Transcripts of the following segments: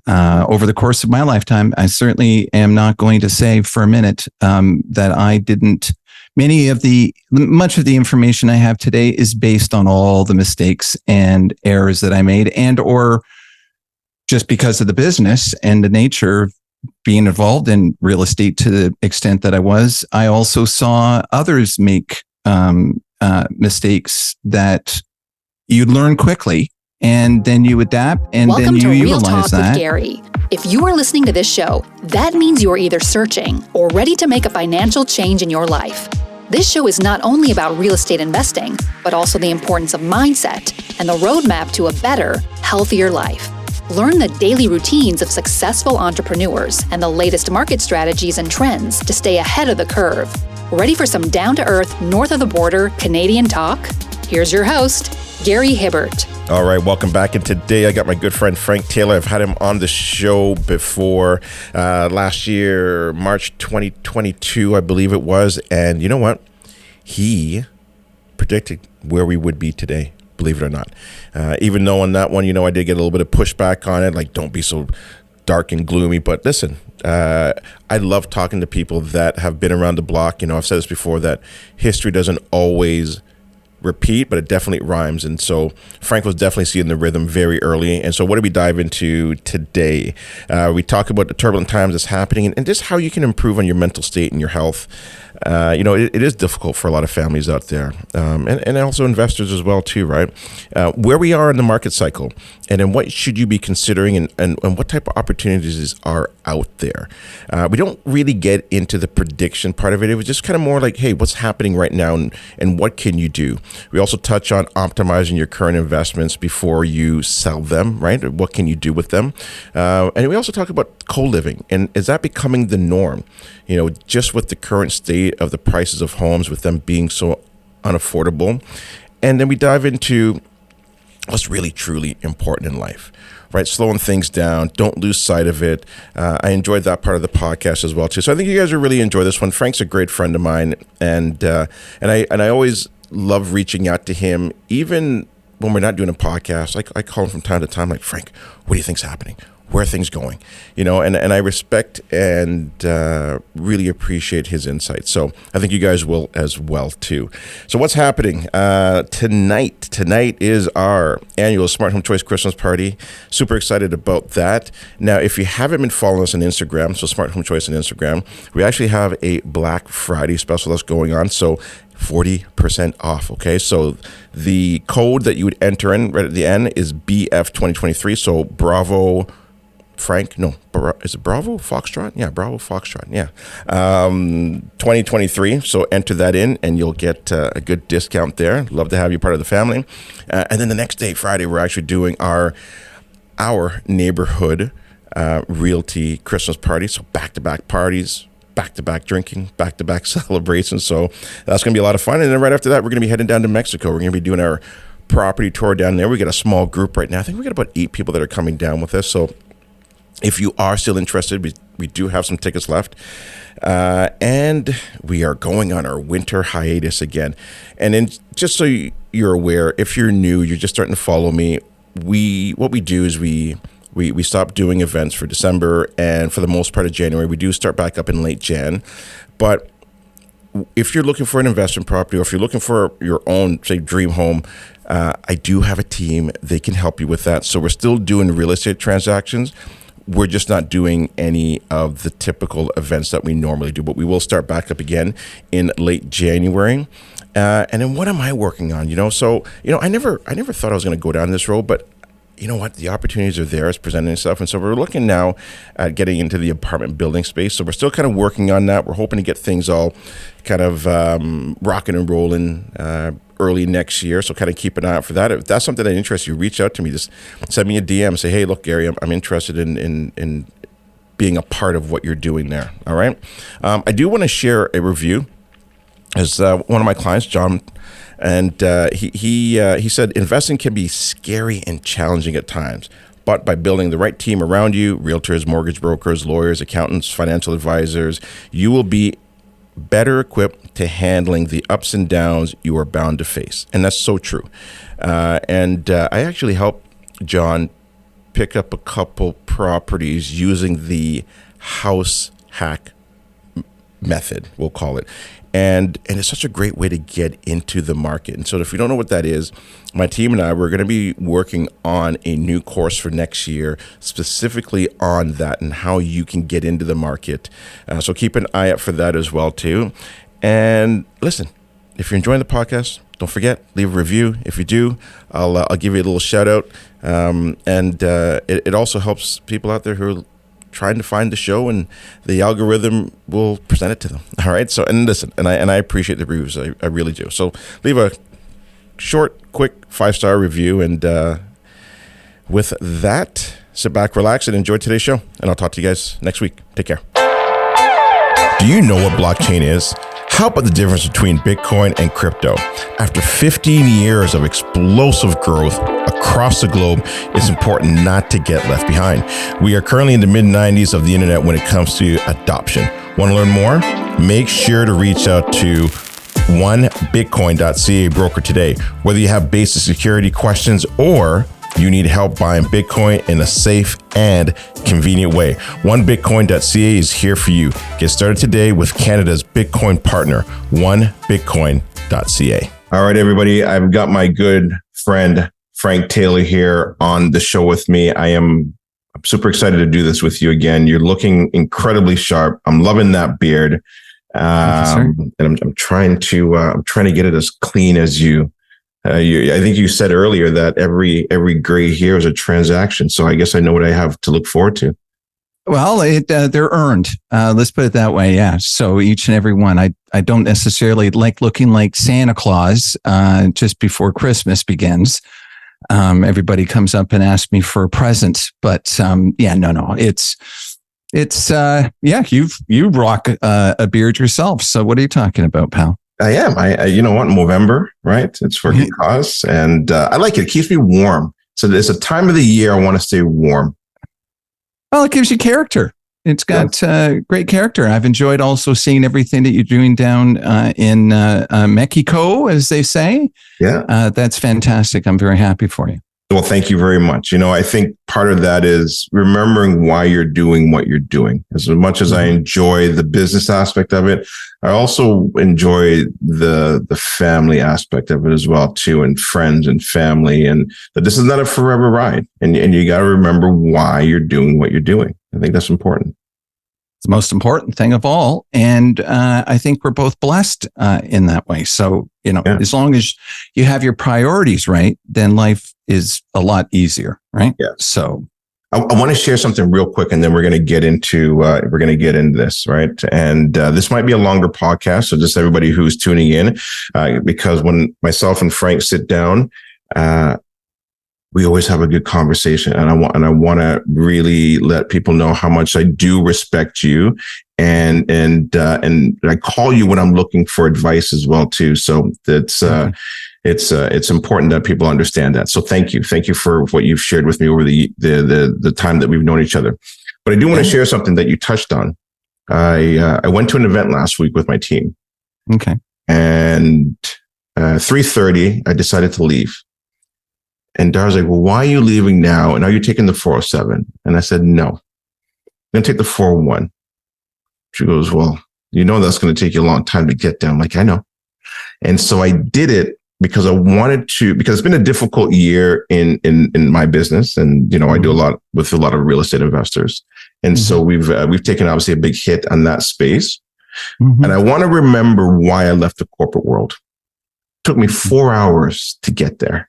over the course of my lifetime, I certainly am not going to say for a minute that I didn't. Much of the information I have today is based on all the mistakes and errors that I made, and or just because of the business and the nature of being involved in real estate to the extent that I was. I also saw others make mistakes that you learn quickly, and then you adapt, and Welcome then you to Real utilize Talk that. With Gary. If you are listening to this show, that means you are either searching or ready to make a financial change in your life. This show is not only about real estate investing, but also the importance of mindset and the roadmap to a better, healthier life. Learn the daily routines of successful entrepreneurs and the latest market strategies and trends to stay ahead of the curve. Ready for some down-to-earth, north-of-the-border Canadian talk? Here's your host, Gary Hibbert. All right, welcome back. And today I got my good friend Frank Taylor. I've had him on the show before last year, March 2022, I believe it was. And you know what? He predicted where we would be today, believe it or not. Even though on that one, I did get a little bit of pushback on it, like don't be so dark and gloomy. But listen, I love talking to people that have been around the block. I've said this before, that history doesn't always repeat, but it definitely rhymes. And so Frank was definitely seeing the rhythm very early. And so what did we dive into today? We talk about the turbulent times that's happening and just how you can improve on your mental state and your health. It is difficult for a lot of families out there, and also investors as well too, right? Where we are in the market cycle, and then what should you be considering, and what type of opportunities are out there. We don't really get into the prediction part of it. It was just kind of more like, hey, what's happening right now, and what can you do? We also touch on optimizing your current investments before you sell them, right? What can you do with them? And we also talk about co-living, and is that becoming the norm? Just with the current state of the prices of homes, with them being so unaffordable. And then we dive into what's really, truly important in life, right? Slowing things down. Don't lose sight of it. I enjoyed that part of the podcast as well, too. So I think you guys will really enjoy this one. Frank's a great friend of mine, and I always love reaching out to him, even when we're not doing a podcast. I call him from time to time, like, Frank, what do you think's happening? Where are things going? And I respect and really appreciate his insights. So I think you guys will as well too. So what's happening tonight? Tonight is our annual Smart Home Choice Christmas party. Super excited about that. Now, if you haven't been following us on Instagram, so Smart Home Choice on Instagram, we actually have a Black Friday special that's going on. So 40% off, okay? So the code that you would enter in right at the end is BF 2023. So Bravo Frank, no, is it Bravo Foxtrot? Yeah, Bravo Foxtrot, yeah. 2023, so enter that in and you'll get a good discount there. Love to have you part of the family. And then the next day, Friday, we're actually doing our neighborhood realty Christmas party. So back-to-back parties, back-to-back drinking, back-to-back celebrations. So that's going to be a lot of fun. And then right after that, we're going to be heading down to Mexico. We're going to be doing our property tour down there. We got a small group right now. I think we got about 8 people that are coming down with us. So if you are still interested, we do have some tickets left. And we are going on our winter hiatus again. And then just so you're aware, if you're new, you're just starting to follow me, what we do is we stop doing events for December, and for the most part of January. We do start back up in late Jan. But if you're looking for an investment property, or if you're looking for your own, say, dream home, I do have a team. They can help you with that. So we're still doing real estate transactions. We're just not doing any of the typical events that we normally do, but we will start back up again in late January. And then what am I working on? So I never thought I was going to go down this road, but you know what? The opportunities are there. It's presenting itself. And so we're looking now at getting into the apartment building space. So we're still kind of working on that. We're hoping to get things all kind of rocking and rolling early next year. So kind of keep an eye out for that. If that's something that interests you, reach out to me. Just send me a DM. Say, hey, look, Gary, I'm interested in being a part of what you're doing there. All right. I do want to share a review. As one of my clients, John, and he said, investing can be scary and challenging at times, but by building the right team around you, realtors, mortgage brokers, lawyers, accountants, financial advisors, you will be better equipped to handling the ups and downs you are bound to face. And that's so true. And I actually helped John pick up a couple properties using the house hack method, we'll call it. And it's such a great way to get into the market. And so if you don't know what that is, my team and I, we're going to be working on a new course for next year, specifically on that and how you can get into the market. So keep an eye out for that as well, too. And listen, if you're enjoying the podcast, don't forget, leave a review. If you do, I'll give you a little shout out. It also helps people out there who are trying to find the show, and the algorithm will present it to them. All right. So, and listen, and I appreciate the reviews. I really do. So leave a short, quick 5-star review. And with that, sit back, relax, and enjoy today's show. And I'll talk to you guys next week. Take care. Do you know what blockchain is? How about the difference between Bitcoin and crypto? After 15 years of explosive growth across the globe, it's important not to get left behind. We are currently in the mid-90s of the internet when it comes to adoption. Want to learn more? Make sure to reach out to onebitcoin.ca broker today. Whether you have basic security questions or you need help buying Bitcoin in a safe and convenient way, onebitcoin.ca is here for you. Get started today with Canada's Bitcoin partner, onebitcoin.ca. All right, everybody. I've got my good friend, Frank Taylor, here on the show with me. I'm super excited to do this with you again. You're looking incredibly sharp. I'm loving that beard. And I'm trying to get it as clean as you. I think you said earlier that every gray hair is a transaction. So I guess I know what I have to look forward to. Well, they're earned. Let's put it that way. Yeah. So each and every one. I don't necessarily like looking like Santa Claus just before Christmas begins. Everybody comes up and asks me for a present, but no. You rock a beard yourself. So what are you talking about, pal? I am. You know what? November, right? It's for a good cause, and I like it. It keeps me warm. So it's a time of the year I want to stay warm. Well, it gives you character. It's got great character. I've enjoyed also seeing everything that you're doing down in Mexico, as they say. Yeah, that's fantastic. I'm very happy for you. Well, thank you very much. You know, I think part of that is remembering why you're doing what you're doing. As much as I enjoy the business aspect of it, I also enjoy the family aspect of it as well, too, and friends and family, and that this is not a forever ride. And you got to remember why you're doing what you're doing. I think that's important. It's the most important thing of all. And I think we're both blessed in that way. So, as long as you have your priorities right, then life is a lot easier, right? Yeah. So I want to share something real quick, and then we're going to get into this, right? And this might be a longer podcast, so just everybody who's tuning in, because when myself and Frank sit down, we always have a good conversation, and I want to really let people know how much I do respect you, and I call you when I'm looking for advice as well too. So that's it's important that people understand that. So thank you for what you've shared with me over the time that we've known each other. But I do want to share something that you touched on. I went to an event last week with my team. Okay, and 3:30, I decided to leave. And Dar's like, well, why are you leaving now? And are you taking the 407? And I said, no, I'm going to take the 401. She goes, well, that's going to take you a long time to get there. I'm like, I know. And so I did it because I wanted to, because it's been a difficult year in my business. And, I do a lot with a lot of real estate investors. And so we've taken obviously a big hit on that space. And I want to remember why I left the corporate world. It took me 4 hours to get there.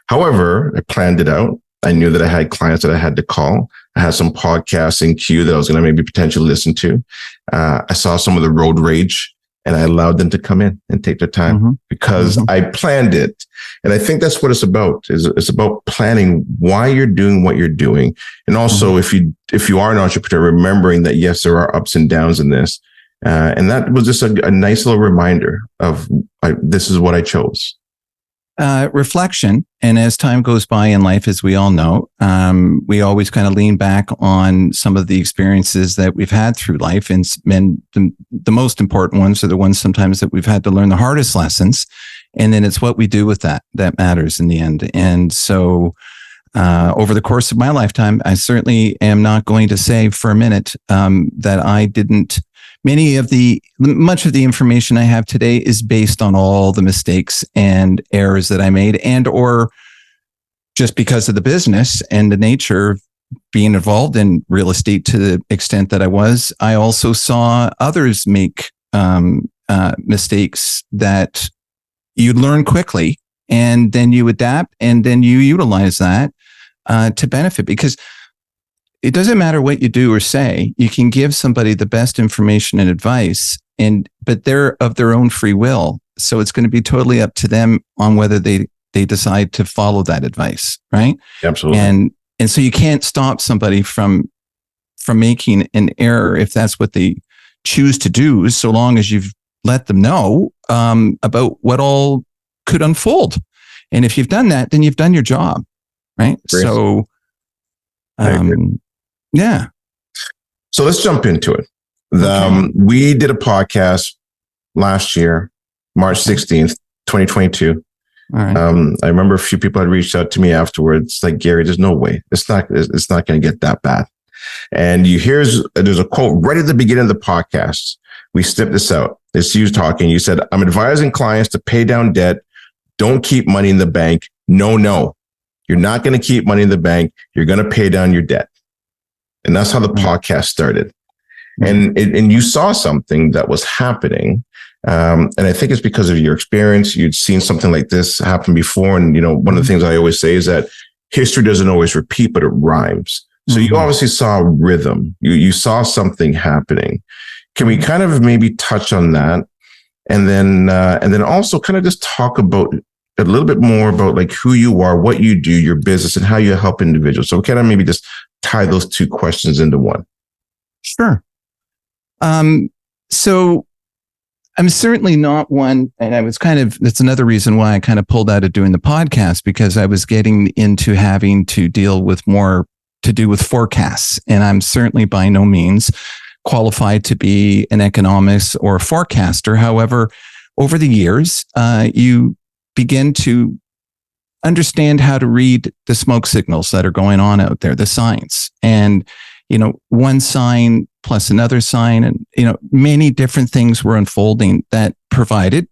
However, I planned it out. I knew that I had clients that I had to call. I had some podcasts in queue that I was going to maybe potentially listen to. I saw some of the road rage, and I allowed them to come in and take their time because I planned it. And I think that's what it's about. It's about planning why you're doing what you're doing. And also, if you are an entrepreneur, remembering that, yes, there are ups and downs in this. And that was just a nice little reminder of this is what I chose. Reflection. And as time goes by in life, as we all know, we always kind of lean back on some of the experiences that we've had through life. And the most important ones are the ones sometimes that we've had to learn the hardest lessons. And then it's what we do with that matters in the end. And so over the course of my lifetime, I certainly am not going to say for a minute that I didn't. Much of the information I have today is based on all the mistakes and errors that I made, and or just because of the business and the nature of being involved in real estate to the extent that I was. I also saw others make mistakes that you learn quickly, and then you adapt, and then you utilize that to benefit, because it doesn't matter what you do or say. You can give somebody the best information and advice, but they're of their own free will. So it's going to be totally up to them on whether they decide to follow that advice, right? Absolutely. And so you can't stop somebody from making an error if that's what they choose to do, so long as you've let them know about what all could unfold. And if you've done that, then you've done your job, right? Great. So, yeah. So let's jump into it. We did a podcast last year, March 16th, 2022. All right. I remember a few people had reached out to me afterwards, like, Gary, there's no way. It's not going to get that bad. And there's a quote right at the beginning of the podcast. We snipped this out. It's you talking. You said, I'm advising clients to pay down debt. Don't keep money in the bank. No. You're not going to keep money in the bank. You're going to pay down your debt. And that's how the podcast started. And you saw something that was happening. And I think it's because of your experience. You'd seen something like this happen before. And, one of the things I always say is that history doesn't always repeat, but it rhymes. So you obviously saw a rhythm. You saw something happening. Can we kind of maybe touch on that? And then also kind of just talk about a little bit more about like who you are, what you do, your business, and how you help individuals. So can I maybe just tie those two questions into one? Sure. So I'm certainly not one, and that's another reason why I kind of pulled out of doing the podcast, because I was getting into having to deal with more to do with forecasts. And I'm certainly by no means qualified to be an economist or a forecaster. However, over the years, you begin to understand how to read the smoke signals that are going on out there, the signs. And, one sign plus another sign, and, many different things were unfolding that provided,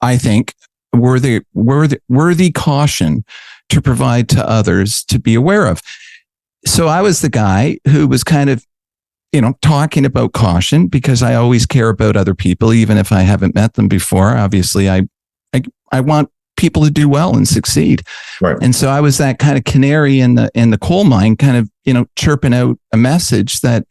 I think, worthy caution to provide to others to be aware of. So I was the guy who was kind of, talking about caution, because I always care about other people, even if I haven't met them before. Obviously, I want people to do well and succeed. Right. And so I was that kind of canary in the coal mine, kind of, chirping out a message that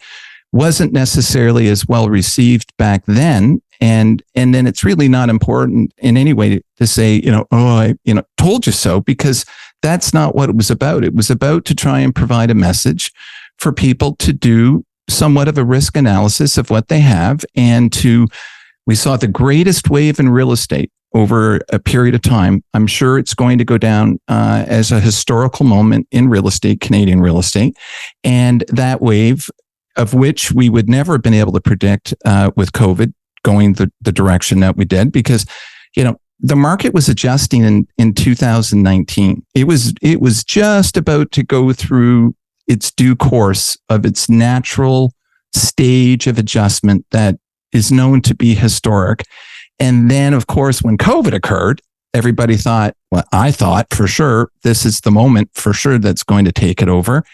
wasn't necessarily as well received back then. And then it's really not important in any way to say, I told you so, because that's not what it was about. It was about to try and provide a message for people to do somewhat of a risk analysis of what they have. And we saw the greatest wave in real estate over a period of time. I'm sure it's going to go down as a historical moment in real estate, Canadian real estate. And that wave, of which we would never have been able to predict with COVID going the direction that we did, because, the market was adjusting in 2019. It was just about to go through its due course of its natural stage of adjustment that is known to be historic. And then, of course, when COVID occurred, everybody thought, well, I thought for sure, this is the moment for sure that's going to take it over.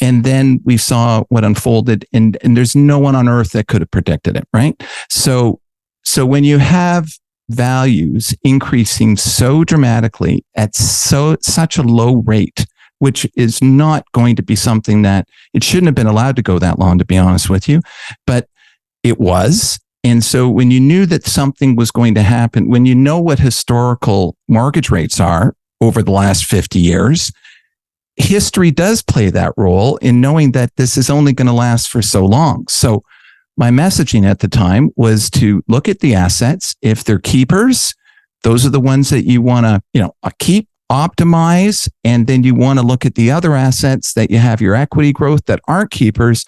And then we saw what unfolded, and there's no one on earth that could have predicted it, right? So when you have values increasing so dramatically at such a low rate, which is not going to be something that it shouldn't have been allowed to go that long, to be honest with you, but it was. And so when you knew that something was going to happen, when you know what historical mortgage rates are over the last 50 years, history does play that role in knowing that this is only going to last for so long. So my messaging at the time was to look at the assets. If they're keepers, those are the ones that you want to, keep, optimize. And then you want to look at the other assets that you have your equity growth that aren't keepers.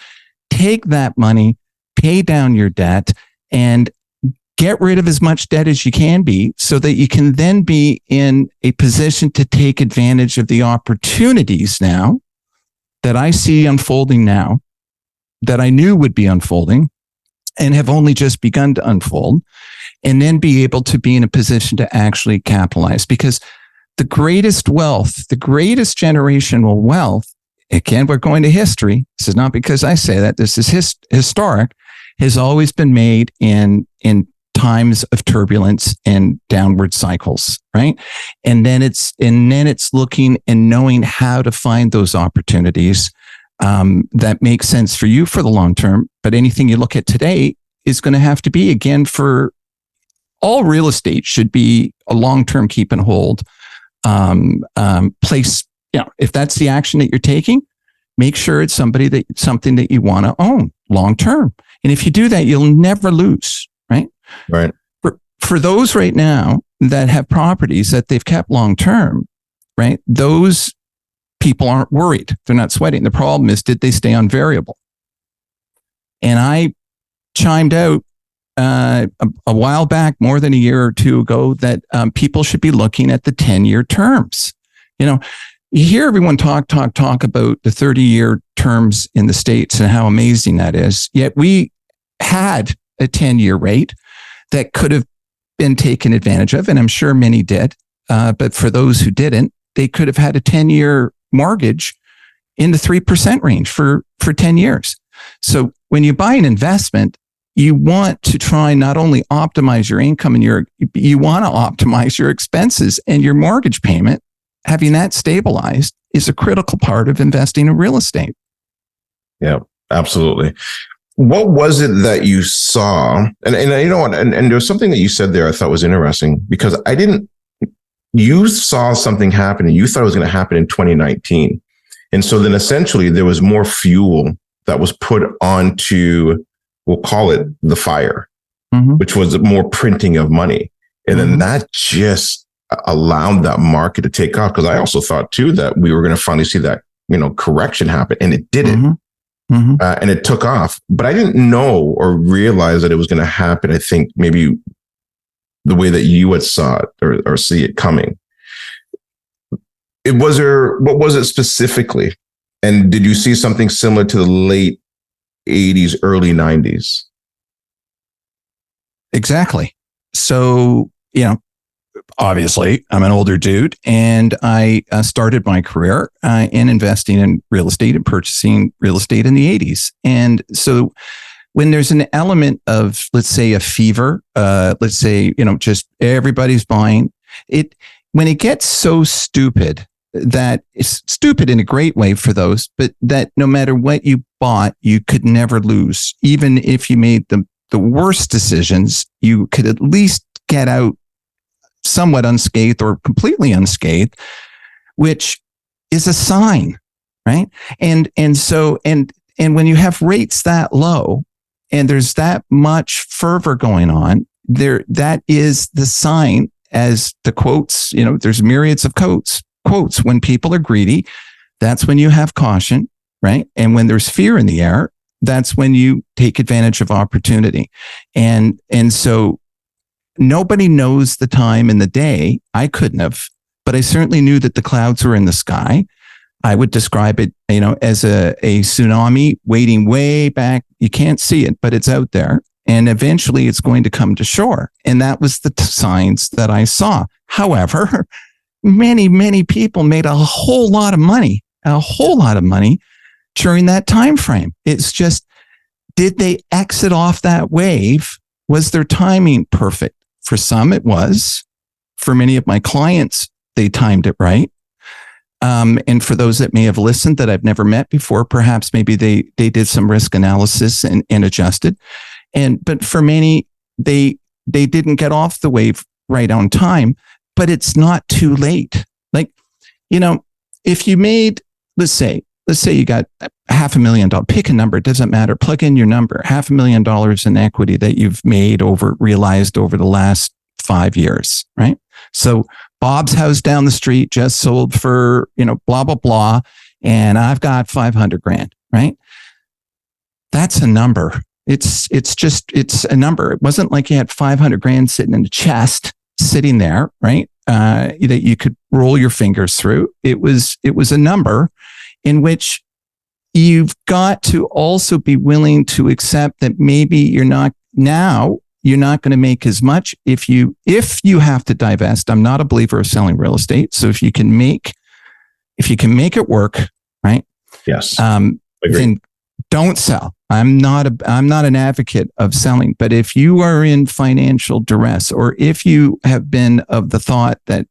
Take that money, pay down your debt, and get rid of as much debt as you can be so that you can then be in a position to take advantage of the opportunities now that I see unfolding now, that I knew would be unfolding and have only just begun to unfold, and then be able to be in a position to actually capitalize. Because the greatest wealth, the greatest generational wealth, again, we're going to history. This is not because I say that, this is historic, has always been made in times of turbulence and downward cycles, right? And then it's looking and knowing how to find those opportunities that make sense for you for the long term. But anything you look at today is going to have to be, again, for all real estate should be a long-term keep and hold place. If that's the action that you're taking, make sure it's something that you want to own long-term. And if you do that, you'll never lose, right? Right. For those right now that have properties that they've kept long-term, right? Those people aren't worried. They're not sweating. The problem is, did they stay on variable? And I chimed out a while back, more than a year or two ago, that people should be looking at the 10-year terms. You hear everyone talk about the 30-year terms in the States and how amazing that is. Yet we had a 10-year rate that could have been taken advantage of, and I'm sure many did. But for those who didn't, they could have had a 10-year mortgage in the 3% range for 10 years. So when you buy an investment, you want to try not only optimize your income and you want to optimize your expenses, and your mortgage payment, having that stabilized, is a critical part of investing in real estate. Yeah, absolutely. What was it that you saw? And you know what? And there was something that you said there I thought was interesting, because you saw something happen and you thought it was going to happen in 2019. And so then essentially there was more fuel that was put onto, we'll call it the fire, which was more printing of money. And then that just allowed that market to take off. Because I also thought too that we were going to finally see that, correction happen, and it didn't. And it took off. But I didn't know or realize that it was going to happen. I think maybe the way that you had saw it or see it coming. What was it specifically? And did you see something similar to the late 80s, early 90s? Exactly. So, obviously I'm an older dude, and I started my career in investing in real estate and purchasing real estate in the 80s. And so when there's an element of, let's say, a fever, let's say, just everybody's buying it, when it gets so stupid, that it's stupid in a great way for those, but that no matter what you bought, you could never lose. Even if you made the worst decisions, you could at least get out somewhat unscathed or completely unscathed, which is a sign, right? And when you have rates that low and there's that much fervor going on there, that is the sign, as the quotes, there's myriads of quotes. When people are greedy, that's when you have caution, right? And when there's fear in the air, that's when you take advantage of opportunity. And so nobody knows the time in the day. I couldn't have, but I certainly knew that the clouds were in the sky. I would describe it, as a tsunami waiting way back. You can't see it, but it's out there. And eventually it's going to come to shore. And that was the signs that I saw. However, many, many people made a whole lot of money during that time frame. It's just, did they exit off that wave? Was their timing perfect? For some, it was. For many of my clients, they timed it right. And for those that may have listened that I've never met before, perhaps maybe they did some risk analysis and adjusted. But for many, they didn't get off the wave right on time. But it's not too late. Like, if you made, let's say you got $500,000, pick a number, it doesn't matter. Plug in your number, $500,000 in equity that you've realized over the last 5 years, right? So Bob's house down the street just sold for, blah, blah, blah. And I've got $500,000, right? That's a number. It's a number. It wasn't like you had 500 grand sitting in the chest, sitting there, right? That you could roll your fingers through. It was a number in which you've got to also be willing to accept that maybe you're not going to make as much if you have to divest. I'm not a believer of selling real estate. So if you can make it work, right? Yes. Then don't sell. I'm not an advocate of selling, but if you are in financial duress, or if you have been of the thought that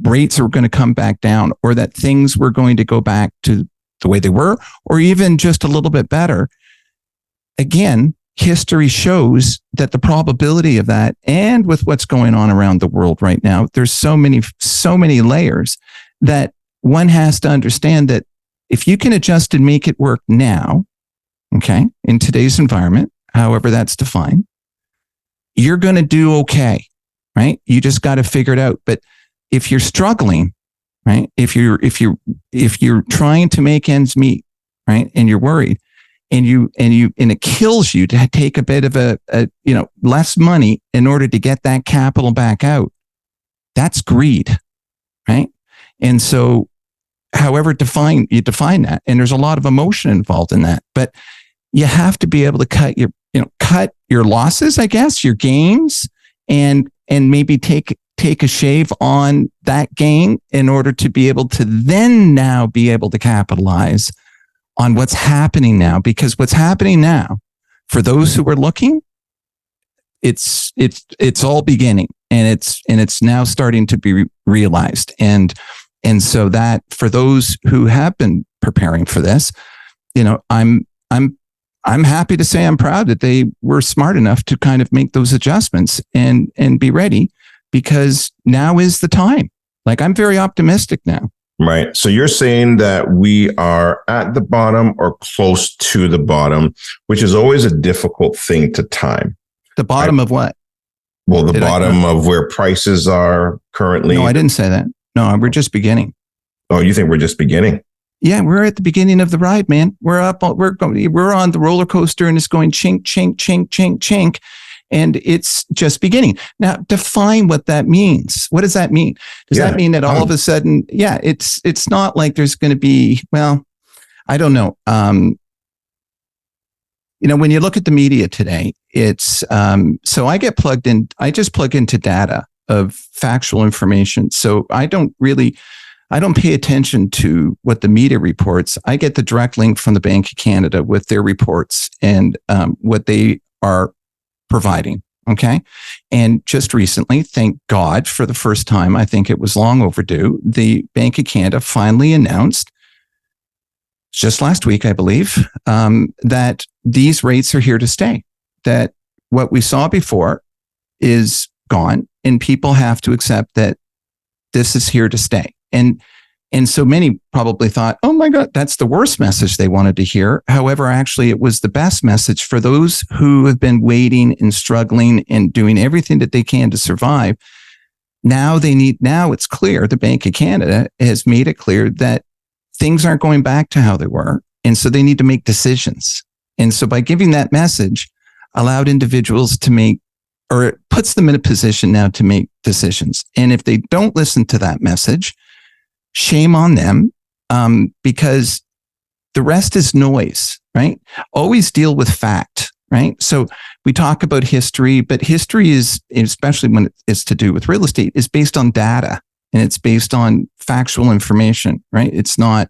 rates are going to come back down, or that things were going to go back to the way they were, or even just a little bit better, again, history shows that the probability of that, and with what's going on around the world right now, there's so many layers that one has to understand that if you can adjust and make it work now, okay, in today's environment, however that's defined, you're going to do okay, right? You just got to figure it out. But if you're struggling, right, if you're trying to make ends meet, right, and you're worried, and it kills you to take a bit of a less money in order to get that capital back out, that's greed, right? And so, however you define that, and there's a lot of emotion involved in that, but you have to be able to cut your losses, I guess, your gains, and maybe take a shave on that gain in order to be able to then now be able to capitalize on what's happening now. Because what's happening now, for those who are looking, it's all beginning, and it's now starting to be realized. And so that for those who have been preparing for this, I'm happy to say I'm proud that they were smart enough to kind of make those adjustments and be ready, because now is the time. Like, I'm very optimistic now. Right. So you're saying that we are at the bottom or close to the bottom, which is always a difficult thing to time. The bottom of what? Well, the bottom of where prices are currently. No, I didn't say that. No, we're just beginning. Oh, you think we're just beginning? Yeah, we're at the beginning of the ride, man. We're on the roller coaster, and it's going chink, chink, chink, chink, chink. And it's just beginning. Now, define what that means. What does that mean? Does that mean that all of a sudden, it's not like there's going to be, well, I don't know. When you look at the media today, it's, so I get plugged in, I just plug into data of factual information. So I don't pay attention to what the media reports. I get the direct link from the Bank of Canada with their reports and what they are providing. Okay. And just recently, thank God, for the first time, I think it was long overdue, the Bank of Canada finally announced, just last week, I believe, that these rates are here to stay, that what we saw before is gone, and people have to accept that this is here to stay. And so many probably thought, oh my God, that's the worst message they wanted to hear. However, actually, it was the best message for those who have been waiting and struggling and doing everything that they can to survive. Now it's clear, the Bank of Canada has made it clear that things aren't going back to how they were. And so they need to make decisions. And so by giving that message, allowed individuals to make, or it puts them in a position now to make decisions. And if they don't listen to that message, shame on them, because the rest is noise, right? Always deal with fact, right? So we talk about history, but history is, especially when it's to do with real estate, is based on data, and it's based on factual information, right? It's not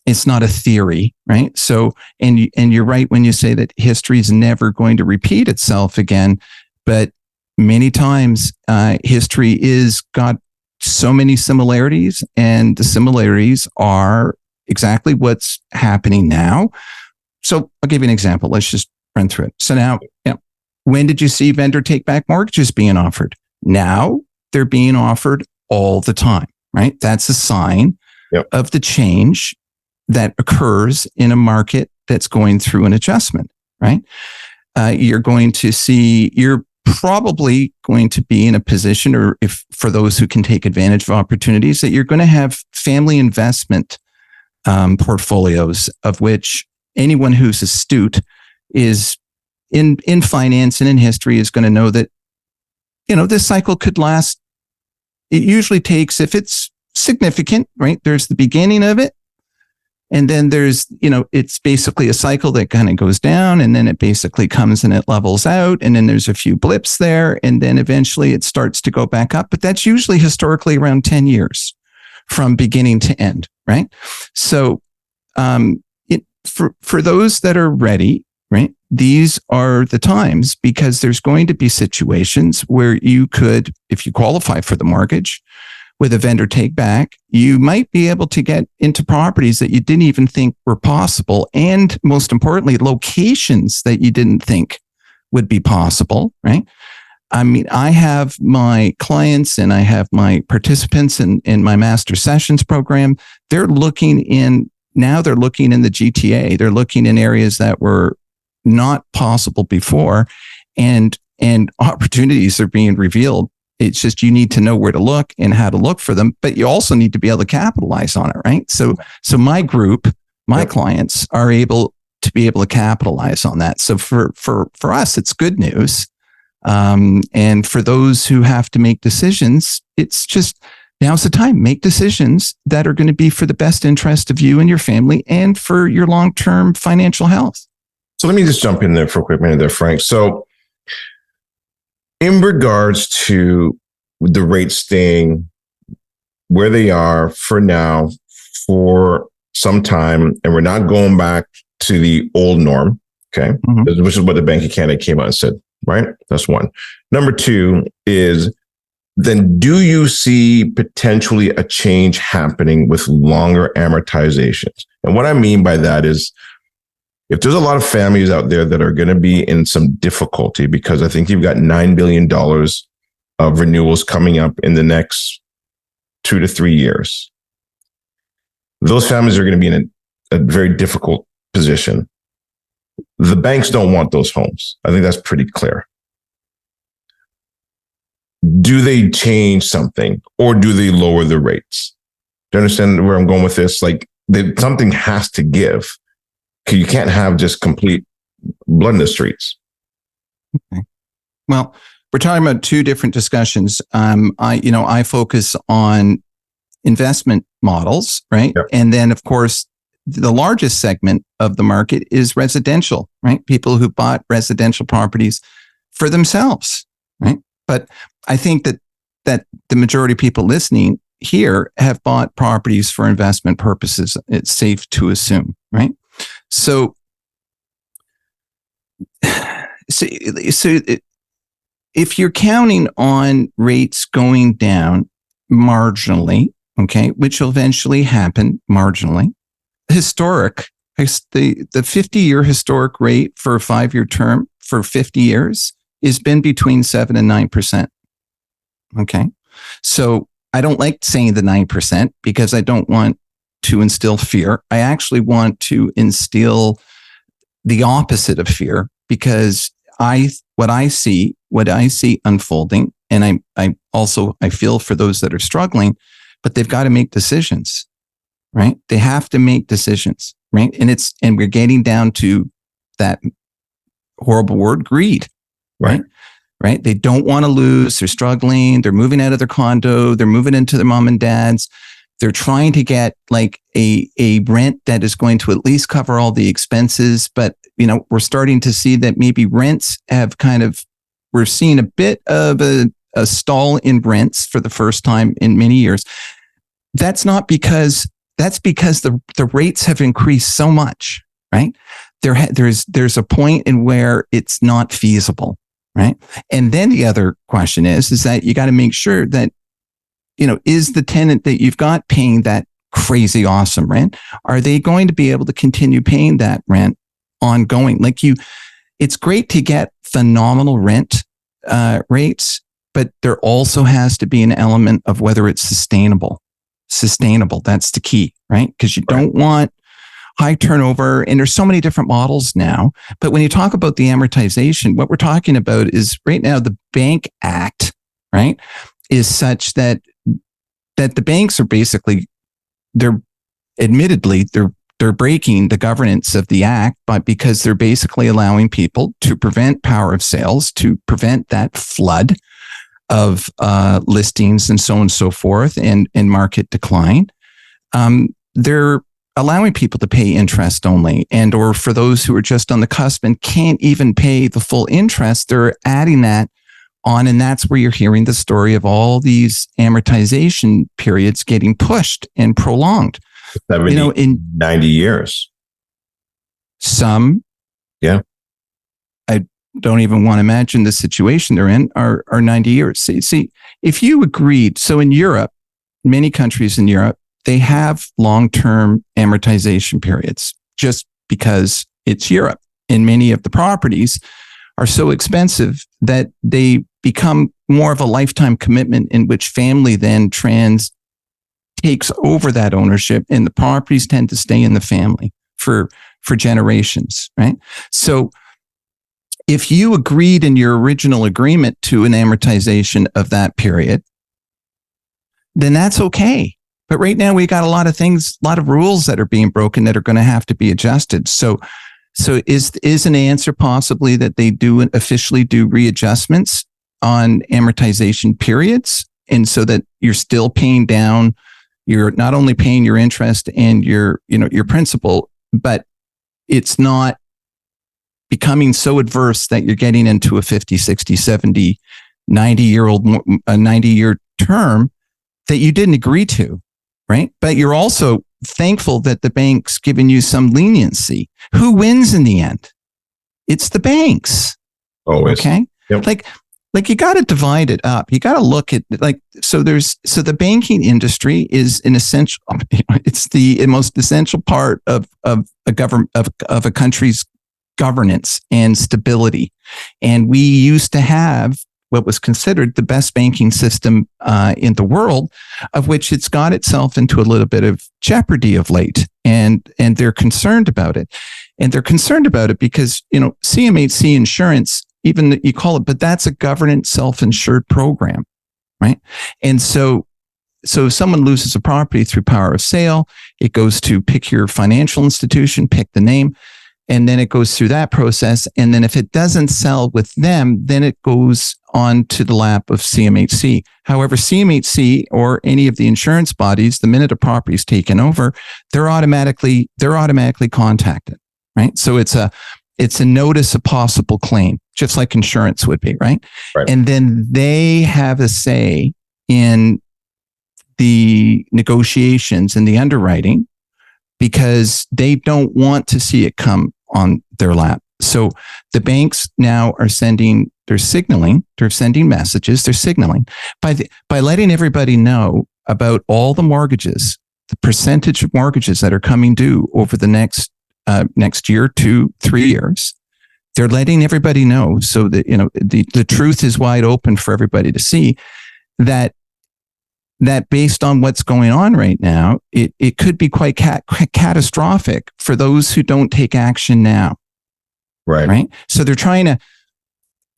a theory, right? So, and you're right when you say that history is never going to repeat itself again, but many times history is got so many similarities, and the similarities are exactly what's happening now. So I'll give you an example. Let's just run through it. So now, when did you see vendor take back mortgages being offered? Now they're being offered all the time, right? That's a sign of the change that occurs in a market that's going through an adjustment, right? You're probably going to be in a position, or if for those who can take advantage of opportunities, that you're going to have family investment portfolios, of which anyone who's astute is in finance and in history is going to know that, this cycle could last. It usually takes, if it's significant, right? There's the beginning of it. And then there's, it's basically a cycle that kind of goes down, and then it basically comes and it levels out. And then there's a few blips there. And then eventually it starts to go back up. But that's usually historically around 10 years from beginning to end, right? So for those that are ready, right, these are the times, because there's going to be situations where you could, if you qualify for the mortgage with a vendor take back, you might be able to get into properties that you didn't even think were possible. And most importantly, locations that you didn't think would be possible, right? I mean, I have my clients and I have my participants in my master sessions program. They're looking in the GTA. They're looking in areas that were not possible before, and opportunities are being revealed. It's just, you need to know where to look and how to look for them, but you also need to be able to capitalize on it, right? So my group, my clients are able to capitalize on that. So for us, it's good news. And for those who have to make decisions, it's just, now's the time. Make decisions that are going to be for the best interest of you and your family and for your long-term financial health. So let me just jump in there for a quick minute there, Frank. So in regards to the rates staying where they are for now, for some time, and we're not going back to the old norm, okay, which is what the Bank of Canada came out and said, right? That's one. Number two is, then do you see potentially a change happening with longer amortizations? And what I mean by that is, if there's a lot of families out there that are going to be in some difficulty, because I think you've got $9 billion of renewals coming up in the next 2 to 3 years, those families are going to be in a very difficult position. The banks don't want those homes. I think that's pretty clear. Do they change something, or do they lower the rates? Do you understand where I'm going with this? Like, something has to give. You can't have just complete blood in the streets. Okay. Well, we're talking about two different discussions. I focus on investment models, right? Yep. And then, of course, the largest segment of the market is residential, right? People who bought residential properties for themselves, right? But I think that the majority of people listening here have bought properties for investment purposes. It's safe to assume, right? So if you're counting on rates going down marginally, okay, which will eventually happen marginally, the 50-year historic rate for a 5-year term for 50 years has been between 7 and 9%. Okay. So I don't like saying the 9% because I don't want to instill fear. I actually want to instill the opposite of fear, because what I see unfolding, and I feel for those that are struggling, but they've got to make decisions, right? They have to make decisions, right? And we're getting down to that horrible word, greed, right? Right? They don't want to lose. They're struggling. They're moving out of their condo. They're moving into their mom and dad's. They're trying to get like a rent that is going to at least cover all the expenses. But, we're starting to see that maybe rents have we're seeing a bit of a stall in rents for the first time in many years. That's because the rates have increased so much, right? There's a point in where it's not feasible, right? And then the other question is that you got to make sure that, is the tenant that you've got paying that crazy awesome rent? Are they going to be able to continue paying that rent ongoing? It's great to get phenomenal rent rates, but there also has to be an element of whether it's sustainable. That's the key, right? Because you don't want high turnover, and there's so many different models now. But when you talk about the amortization, what we're talking about is right now the Bank Act, right, is such that the banks are basically, they're they're breaking the governance of the act, but because they're basically allowing people to prevent power of sales, to prevent that flood of listings and so on and so forth, and market decline. They're allowing people to pay interest only, and or for those who are just on the cusp and can't even pay the full interest, they're adding that on. And that's where you're hearing the story of all these amortization periods getting pushed and prolonged. 70, in 90 years. Some, yeah, I don't even want to imagine the situation they're in are 90 years. See, if you agreed, so in Europe, many countries in Europe, they have long-term amortization periods just because it's Europe. And many of the properties are so expensive that they become more of a lifetime commitment in which family then takes over that ownership, and the properties tend to stay in the family for generations, right? So if you agreed in your original agreement to an amortization of that period, then that's okay. But right now we got a lot of things, a lot of rules that are being broken that are going to have to be adjusted. So is an answer possibly that they do officially do readjustments on amortization periods, and so that you're still paying down, you're not only paying your interest and your principal, but it's not becoming so adverse that you're getting into a 50, 60, 70, 90-year term that you didn't agree to, right? But you're also thankful that the bank's giving you some leniency. Who wins in the end? It's the banks. Always. Okay. Yep. Like you got to divide it up. You got to look at so the banking industry is an essential. It's the most essential part of a government of a country's governance and stability. And we used to have what was considered the best banking system in the world, of which it's got itself into a little bit of jeopardy of late. And they're concerned about it. And they're concerned about it because, CMHC insurance, even that you call it, but that's a government self-insured program, right? And so if someone loses a property through power of sale, it goes to pick your financial institution, pick the name, and then it goes through that process. And then if it doesn't sell with them, then it goes on to the lap of CMHC. However, CMHC or any of the insurance bodies, the minute a property is taken over, they're automatically contacted, right? So it's a notice of possible claim, just like insurance would be, right? And then they have a say in the negotiations and the underwriting, because they don't want to see it come on their lap. So the banks now are sending messages, they're signaling by letting everybody know about all the mortgages, the percentage of mortgages that are coming due over the next year, 2, 3 years. They're letting everybody know so that, the truth is wide open for everybody to see that based on what's going on right now, it could be quite catastrophic for those who don't take action now. Right. So they're trying to,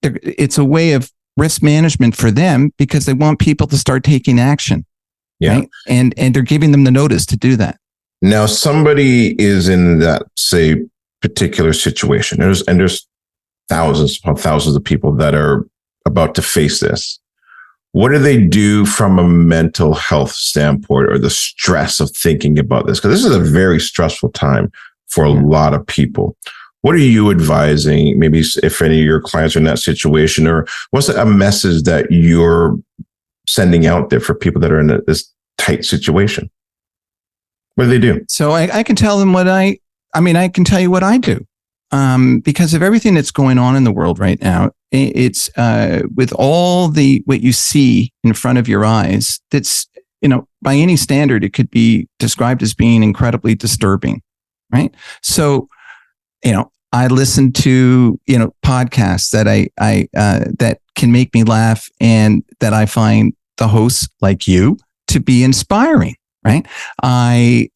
it's a way of risk management for them because they want people to start taking action. Yeah. Right? And they're giving them the notice to do that. Now, somebody is in that, say, particular situation. There's thousands upon thousands of people that are about to face this. What do they do from a mental health standpoint, or the stress of thinking about this? Because this is a very stressful time for a lot of people. What are you advising, maybe if any of your clients are in that situation, or what's a message that you're sending out there for people that are in this tight situation? What do they do? So I can tell them I can tell you what I do. Because of everything that's going on in the world right now, it's with all what you see in front of your eyes, that's, by any standard, it could be described as being incredibly disturbing, right? So, I listen to, podcasts that that can make me laugh, and that I find the hosts like you to be inspiring, right? I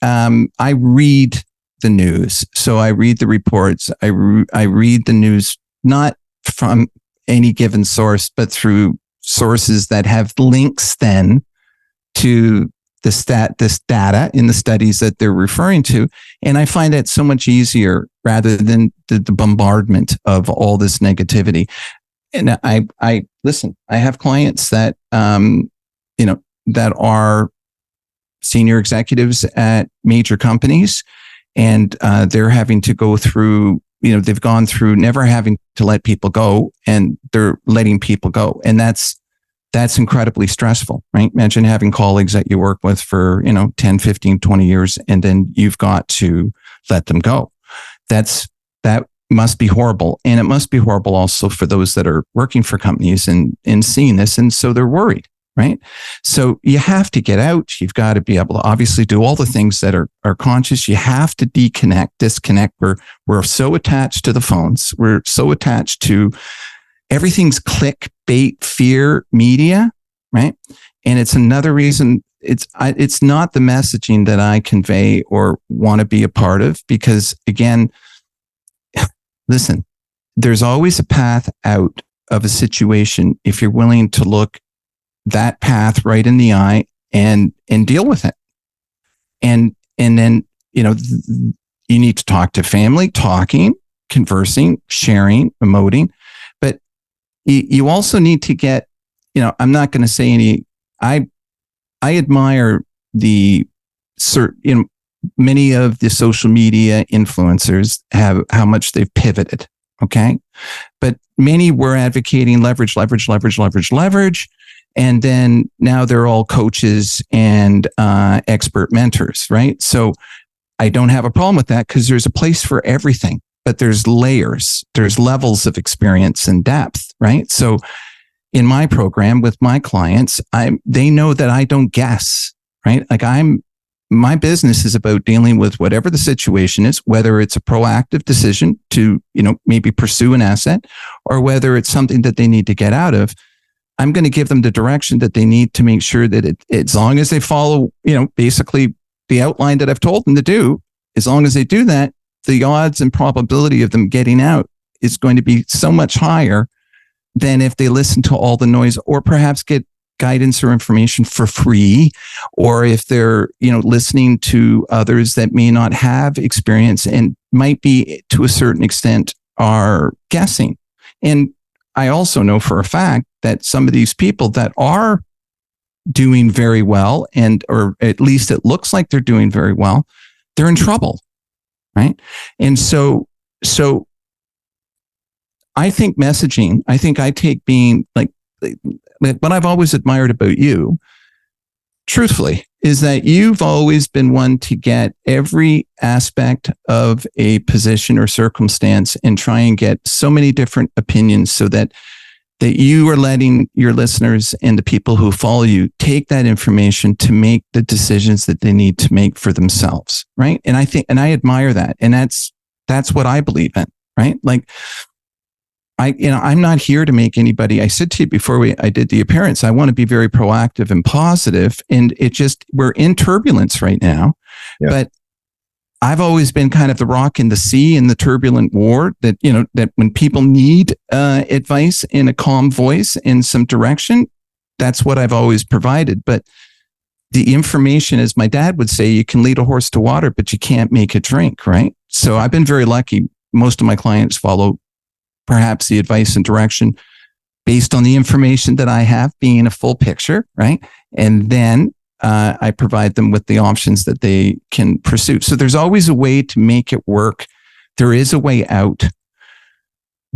read the news. So I read the reports. I read the news, not from any given source, but through sources that have links then to this data in the studies that they're referring to. And I find that so much easier rather than the bombardment of all this negativity. And I listen, I have clients that, that are senior executives at major companies, and they're having to go through, they've gone through never having to let people go, and they're letting people go. And that's incredibly stressful, right? Imagine having colleagues that you work with for, 10, 15, 20 years, and then you've got to let them go. That must be horrible. And it must be horrible also for those that are working for companies and seeing this. And so they're worried, right? So you have to get out. You've got to be able to obviously do all the things that are conscious. You have to disconnect. We're so attached to the phones. We're so attached to everything's clickbait, fear, media, right? And it's another reason it's not the messaging that I convey or want to be a part of, because again, listen, there's always a path out of a situation if you're willing to look that path right in the eye and deal with it. And then, you need to talk to family, conversing, sharing, emoting. But you also need to get, I'm not going to say any, I admire many of the social media influencers how much they've pivoted. Okay. But many were advocating leverage. And then now they're all coaches and expert mentors, right? So I don't have a problem with that, because there's a place for everything, but there's layers, there's levels of experience and depth, right? So in my program with my clients, they know that I don't guess, right? Like my business is about dealing with whatever the situation is, whether it's a proactive decision to, maybe pursue an asset, or whether it's something that they need to get out of. I'm going to give them the direction that they need to make sure that as long as they follow, basically the outline that I've told them to do, as long as they do that, the odds and probability of them getting out is going to be so much higher than if they listen to all the noise, or perhaps get guidance or information for free, or if they're, listening to others that may not have experience and might be to a certain extent are guessing. And I also know for a fact that some of these people that are doing very well, or at least it looks like they're doing very well, they're in trouble, right? And so I think messaging, I take being like what I've always admired about you, truthfully, is that you've always been one to get every aspect of a position or circumstance and try and get so many different opinions so that you are letting your listeners and the people who follow you take that information to make the decisions that they need to make for themselves, right? And I admire that. And that's what I believe in, right? Like, I'm not here to make anybody. I said to you before I did the appearance, I want to be very proactive and positive. And we're in turbulence right now, but I've always been kind of the rock in the sea in the turbulent war that when people need advice in a calm voice and some direction, that's what I've always provided. But the information, as my dad would say, you can lead a horse to water, but you can't make it drink, right? So I've been very lucky. Most of my clients follow perhaps the advice and direction based on the information that I have, being a full picture, right? And then I provide them with the options that they can pursue. So there's always a way to make it work. There is a way out.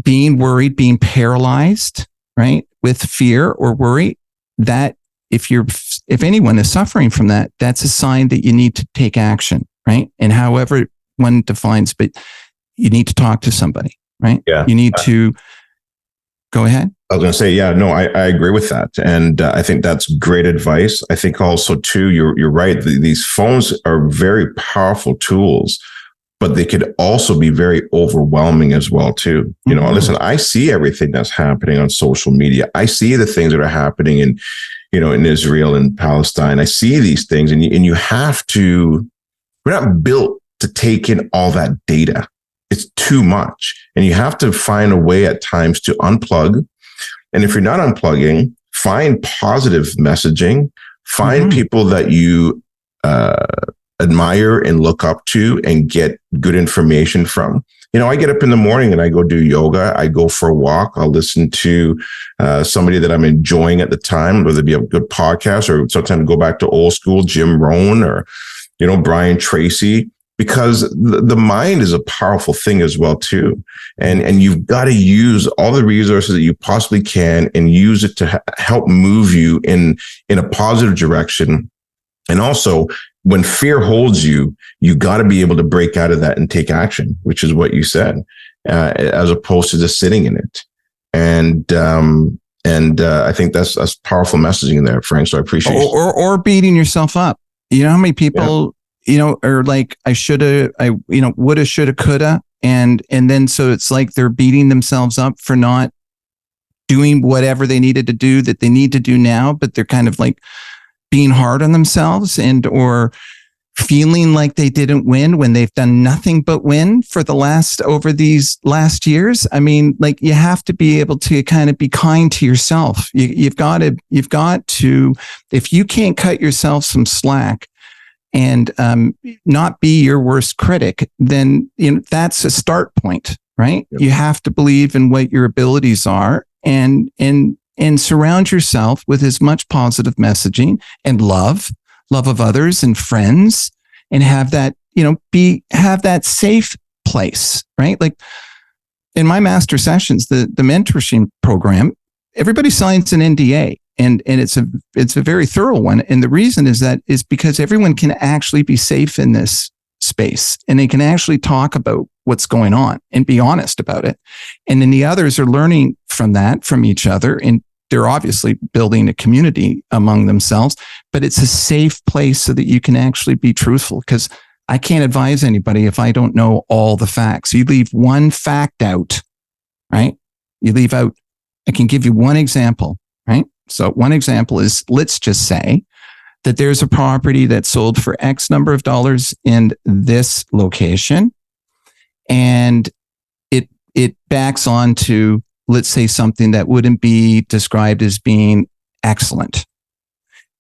Being worried, being paralyzed, right, with fear or worry, that if anyone is suffering from that, that's a sign that you need to take action, right? And however one defines, but you need to talk to somebody. Right? Yeah. You need to go ahead. I was going to say, I agree with that. And I think that's great advice. I think also too, you're right. These phones are very powerful tools, but they could also be very overwhelming as well too. Listen, I see everything that's happening on social media. I see the things that are happening in Israel and Palestine. I see these things, and you have to, we're not built to take in all that data. It's too much. And you have to find a way at times to unplug. And if you're not unplugging, find positive messaging, Find people that you admire and look up to and get good information from. I get up in the morning and I go do yoga. I go for a walk. I'll listen to somebody that I'm enjoying at the time, whether it be a good podcast or sometimes go back to old school, Jim Rohn or, Brian Tracy, because the mind is a powerful thing as well, too. And you've got to use all the resources that you possibly can and use it to help move you in a positive direction. And also, when fear holds you, you got to be able to break out of that and take action, which is what you said, as opposed to just sitting in it. And I think that's powerful messaging in there, Frank. So I appreciate it. Or beating yourself up. You know how many people, are like, I shoulda, woulda, shoulda, coulda. And then so it's like they're beating themselves up for not doing whatever they needed to do that they need to do now, but they're kind of like being hard on themselves or feeling like they didn't win when they've done nothing but win over these last years. I mean, like, you have to be able to kind of be kind to yourself. You've got to, if you can't cut yourself some slack and not be your worst critic, then that's a start point, right? Yep. You have to believe in what your abilities are and surround yourself with as much positive messaging and love of others and friends, and have that, have that safe place, right? Like in my master sessions, the mentorship program, everybody signs an NDA and it's a very thorough one. And the reason is because everyone can actually be safe in this space and they can actually talk about what's going on and be honest about it. And then the others are learning from each other, and they're obviously building a community among themselves, but it's a safe place so that you can actually be truthful, because I can't advise anybody if I don't know all the facts. You leave one fact out, right? You leave out, I can give you one example, right? So one example is, let's just say that there's a property that's sold for X number of dollars in this location, and it backs on to, let's say, something that wouldn't be described as being excellent.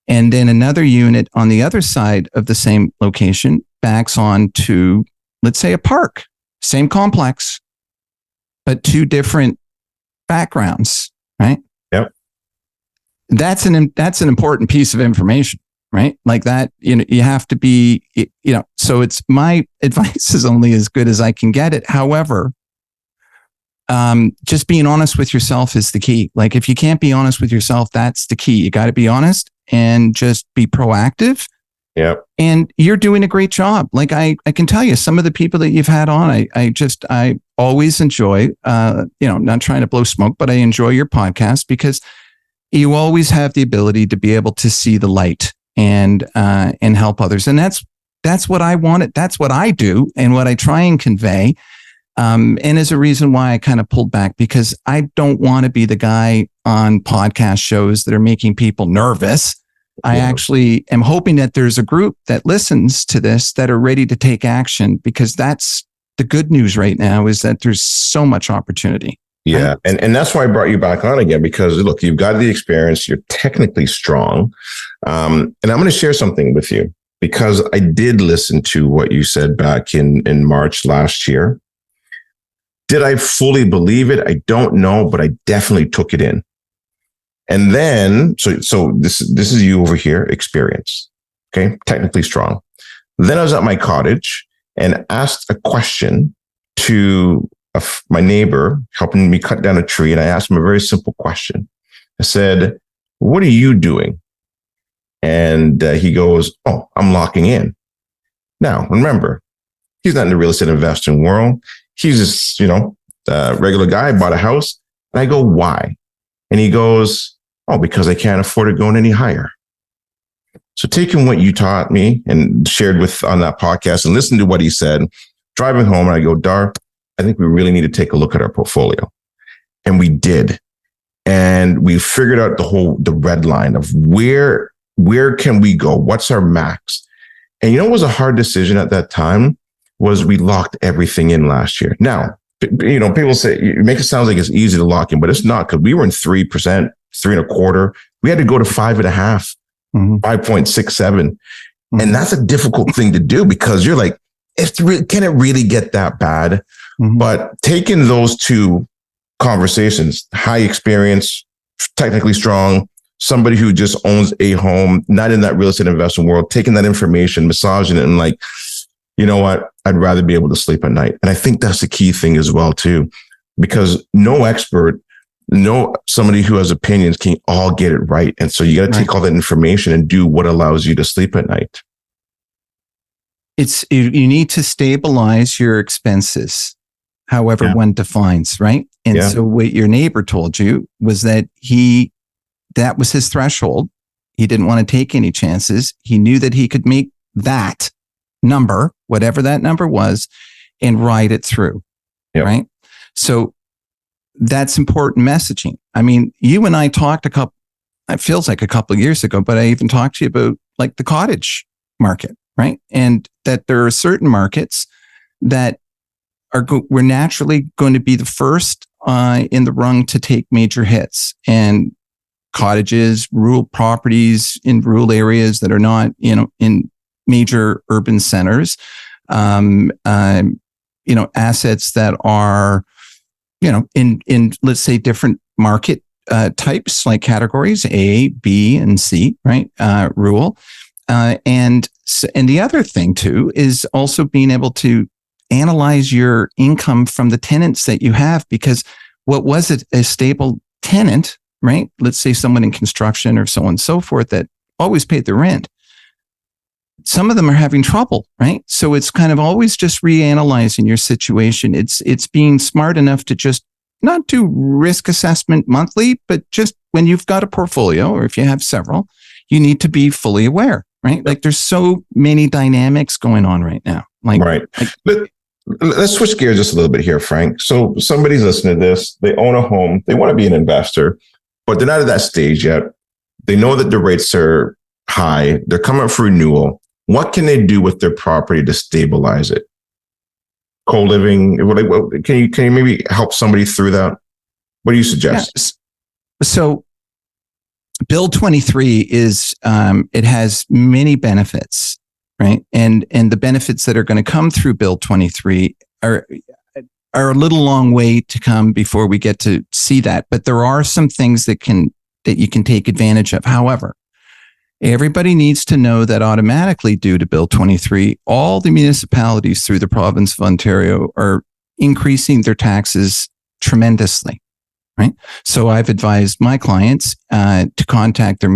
And then another unit on the other side of the same location backs on to, let's say, a park, same complex, but two different backgrounds, right? Yep. That's an important piece of information, right? Like that, you have to be, so it's, my advice is only as good as I can get it. However, just being honest with yourself is the key. Like, if you can't be honest with yourself, that's the key. You got to be honest and just be proactive. Yeah. And you're doing a great job. Like, I can tell you, some of the people that you've had on, I always enjoy, not trying to blow smoke, but I enjoy your podcast because you always have the ability to be able to see the light and help others. And that's what I wanted. That's what I do and what I try and convey. And is a reason why I kind of pulled back, because I don't want to be the guy on podcast shows that are making people nervous. I actually am hoping that there's a group that listens to this that are ready to take action, because that's the good news right now, is that there's so much opportunity. Yeah. And that's why I brought you back on again, because look, you've got the experience, you're technically strong. And I'm going to share something with you, because I did listen to what you said back in March last year. Did I fully believe it? I don't know, but I definitely took it in. And then, so this is you over here, experience, okay, technically strong. Then I was at my cottage and asked a question to my neighbor helping me cut down a tree. And I asked him a very simple question. I said, "What are you doing?" And he goes, "Oh, I'm locking in." Now, remember, he's not in the real estate investing world. He's just, regular guy, bought a house. And I go, "Why?" And he goes, "Oh, because I can't afford it going any higher." So taking what you taught me and shared with on that podcast and listening to what he said, driving home, and I go, "Dar, I think we really need to take a look at our portfolio." And we did. And we figured out the red line of where can we go? What's our max? And what was a hard decision at that time was we locked everything in last year. Now, people say, you make it sound like it's easy to lock in, but it's not, because we were in 3%, 3.25%. We had to go to 5.5%. 5.67. And that's a difficult thing to do because you're like, can it really get that bad? But taking those two conversations, high experience, technically strong, somebody who just owns a home, not in that real estate investment world, taking that information, massaging it, and like, you know what? I'd rather be able to sleep at night. And I think that's the key thing as well, too, because no expert, no somebody who has opinions can all get it right. And so you got to take all that information and do what allows you to sleep at night. You need to stabilize your expenses, however one defines, right? And so what your neighbor told you was that that was his threshold. He didn't want to take any chances. He knew that he could make that number, whatever that number was, and ride it through, right? So that's important messaging. I mean, you and I talked it feels like a couple of years ago, but I even talked to you about like the cottage market, right? And that there are certain markets that we're naturally going to be the first in the rung to take major hits, and cottages, rural properties in rural areas that are not, in major urban centers, assets that are, in let's say different market types, like categories A, B, and C, right? Rural, and the other thing too is also being able to analyze your income from the tenants that you have, because what was a stable tenant, right? Let's say someone in construction or so on and so forth that always paid their rent. Some of them are having trouble, right? So it's kind of always just reanalyzing your situation. It's being smart enough to just not do risk assessment monthly, but just when you've got a portfolio, or if you have several, you need to be fully aware, right? Like there's so many dynamics going on right now. But let's switch gears just a little bit here, Frank. So somebody's listening to this, they own a home, they want to be an investor, but they're not at that stage yet. They know that the rates are high. They're coming up for renewal. What can they do with their property to stabilize it? Co-living? Can you maybe help somebody through that? What do you suggest? Yes. So Bill 23 is, it has many benefits, right? And the benefits that are going to come through Bill 23 are a little long way to come before we get to see that. But there are some things that you can take advantage of. However, everybody needs to know that automatically, due to Bill 23, all the municipalities through the province of Ontario are increasing their taxes tremendously, right? So I've advised my clients to contact their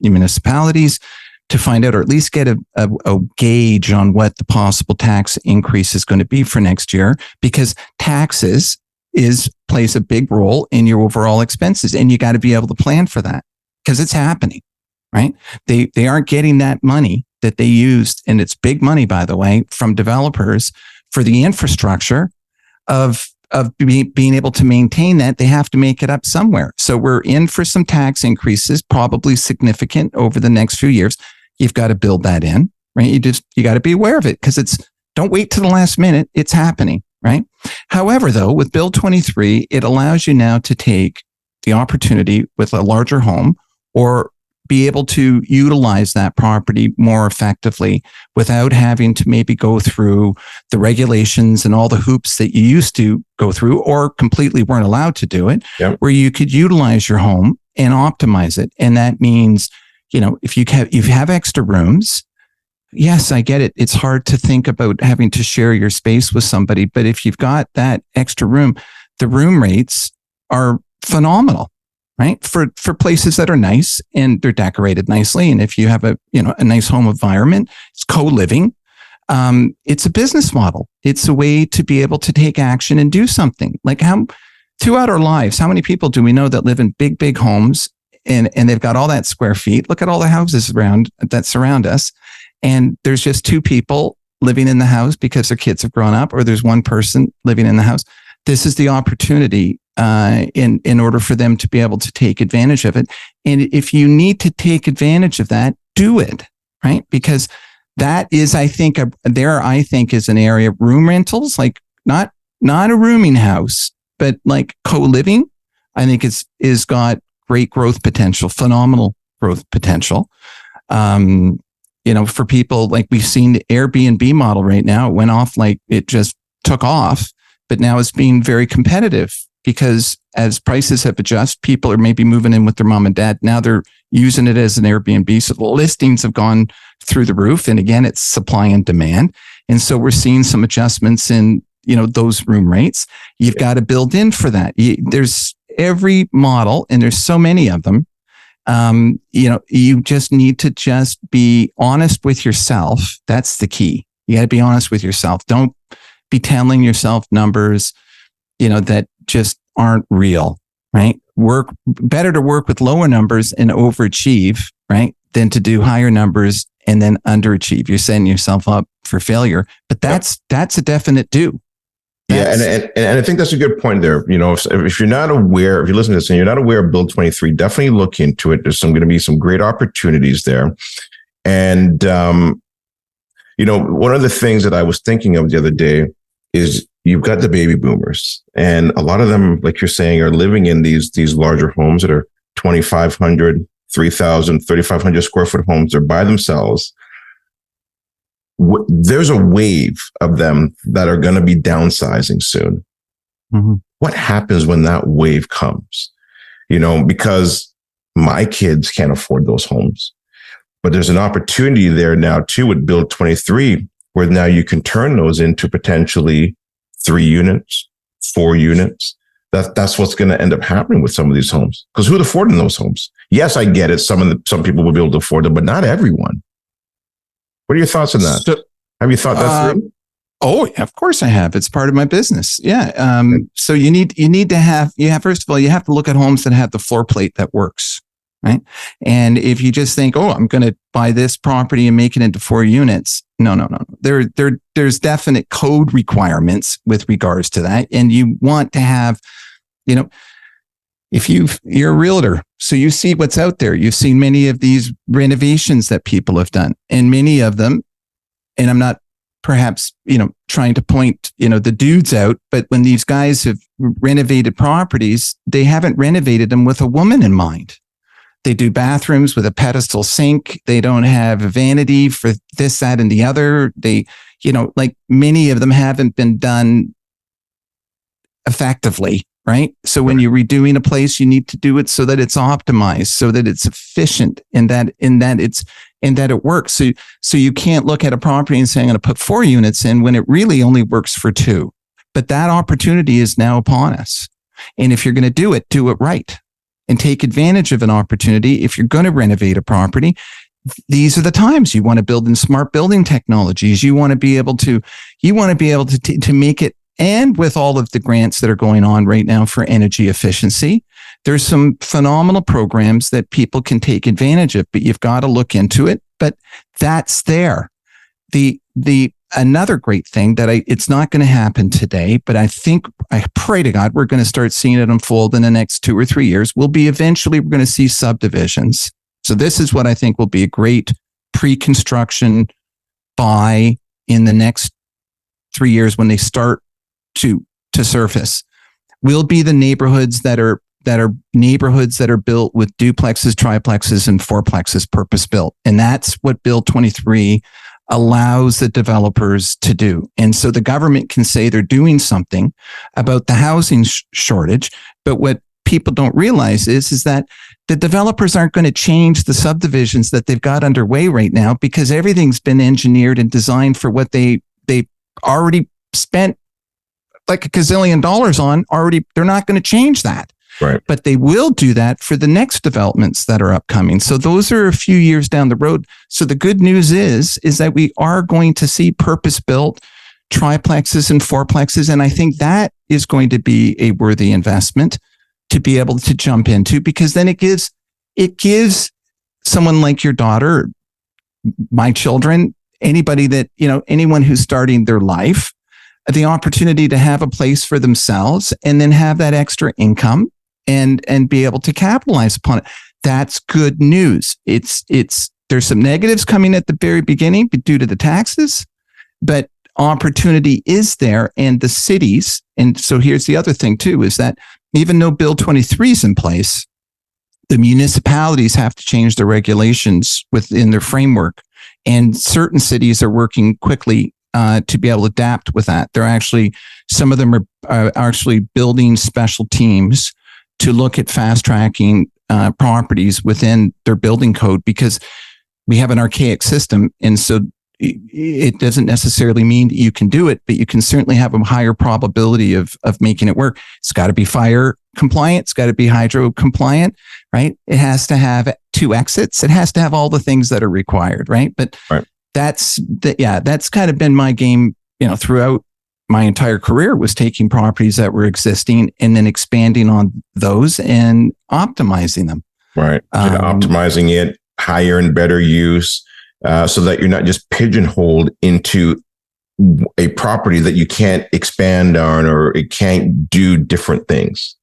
municipalities to find out, or at least get a gauge on what the possible tax increase is going to be for next year, because taxes plays a big role in your overall expenses, and you got to be able to plan for that because it's happening. Right? They aren't getting that money that they used, and it's big money, by the way, from developers for the infrastructure of being able to maintain that. They have to make it up somewhere. So we're in for some tax increases, probably significant over the next few years. You've got to build that in, right? You got to be aware of it, because don't wait to the last minute. It's happening, right? However, though, with Bill 23, it allows you now to take the opportunity with a larger home, or be able to utilize that property more effectively without having to maybe go through the regulations and all the hoops that you used to go through, or completely weren't allowed to do it, where you could utilize your home and optimize it. And that means, if you have extra rooms, yes, I get it. It's hard to think about having to share your space with somebody, but if you've got that extra room, the room rates are phenomenal. Right? For places that are nice and they're decorated nicely. And if you have a nice home environment, it's co-living. It's a business model. It's a way to be able to take action and do something. Like throughout our lives, how many people do we know that live in big, big homes and they've got all that square feet? Look at all the houses that surround us. And there's just two people living in the house because their kids have grown up, or there's one person living in the house. This is the opportunity in order for them to be able to take advantage of it. And if you need to take advantage of that, do it, right? Because that is, I think, is an area of room rentals, like not a rooming house, but like co-living. I think is got great growth potential, phenomenal growth potential. For people, like we've seen the Airbnb model right now, it went off, like it just took off, but now it's being very competitive because as prices have adjusted, people are maybe moving in with their mom and dad. Now they're using it as an Airbnb. So the listings have gone through the roof. And again, it's supply and demand. And so we're seeing some adjustments in, those room rates. You've got to build in for that. There's every model, and there's so many of them. You just need to just be honest with yourself. That's the key. You got to be honest with yourself. Don't be telling yourself numbers, that just aren't real, right? Better to work with lower numbers and overachieve, right? Than to do higher numbers and then underachieve. You're setting yourself up for failure, but that's a definite do. And I think that's a good point there. If you're not aware, if you listen to this and you're not aware of Build 23, definitely look into it. There's going to be some great opportunities there. And, one of the things that I was thinking of the other day is you've got the baby boomers, and a lot of them, like you're saying, are living in these larger homes that are 2,500, 3,000, 3,500 square foot homes. They're by themselves. There's a wave of them that are going to be downsizing soon. Mm-hmm. What happens when that wave comes? Because my kids can't afford those homes, but there's an opportunity there now too with Build 23, where now you can turn those into potentially 3 units, 4 units. That's what's going to end up happening with some of these homes, because who'd afford in those homes? Yes, I get it. Some people will be able to afford them, but not everyone. What are your thoughts on that? So, have you thought that through? Oh, yeah, of course I have. It's part of my business. Yeah. So you need to have, first of all, you have to look at homes that have the floor plate that works, right? And if you just think, I'm going to buy this property and make it into 4 units. No. There's definite code requirements with regards to that. And you want to have, if you're a realtor, so you see what's out there. You've seen many of these renovations that people have done, and many of them, and I'm not perhaps, trying to point, the dudes out, but when these guys have renovated properties, they haven't renovated them with a woman in mind. They do bathrooms with a pedestal sink. They don't have a vanity for this, that, and the other. They, like many of them haven't been done effectively. Right. So when you're redoing a place, you need to do it so that it's optimized, so that it's efficient, and that it works. So you can't look at a property and say, I'm going to put 4 units in when it really only works for 2. But that opportunity is now upon us. And if you're going to do it right and take advantage of an opportunity. If you're going to renovate a property, these are the times you want to build in smart building technologies. You want to be able to make it. And with all of the grants that are going on right now for energy efficiency, there's some phenomenal programs that people can take advantage of, but you've got to look into it. But that's there. Another great thing that it's not going to happen today, but I pray to God, we're going to start seeing it unfold in the next 2 or 3 years. We're going to see subdivisions. So this is what I think will be a great pre-construction buy in the next 3 years when they start to surface. Will be the neighborhoods that are built with duplexes, triplexes, and fourplexes purpose built. And that's what Build 23 allows the developers to do. And so the government can say they're doing something about the housing shortage. But what people don't realize is that the developers aren't going to change the subdivisions that they've got underway right now, because everything's been engineered and designed for what they already spent like $1 gazillion on already. They're not going to change that. Right. But they will do that for the next developments that are upcoming. So those are a few years down the road. So the good news is that we are going to see purpose-built triplexes and fourplexes. And I think that is going to be a worthy investment to be able to jump into, because then it gives someone like your daughter, my children, anybody that, anyone who's starting their life, the opportunity to have a place for themselves and then have that extra income and be able to capitalize upon it. That's good news. There's some negatives coming at the very beginning due to the taxes, but opportunity is there, and the cities. And so here's the other thing too, is that even though Bill 23 is in place, the municipalities have to change their regulations within their framework. And certain cities are working quickly to be able to adapt with that. Some of them are actually building special teams to look at fast tracking properties within their building code, because we have an archaic system. And so it doesn't necessarily mean that you can do it, but you can certainly have a higher probability of making it work. It's got to be fire compliant. It's got to be hydro compliant, right? It has to have 2 exits. It has to have all the things that are required, right? But that's kind of been my game, throughout my entire career, was taking properties that were existing and then expanding on those and optimizing them. Right. Optimizing it, higher and better use, so that you're not just pigeonholed into a property that you can't expand on, or it can't do different things.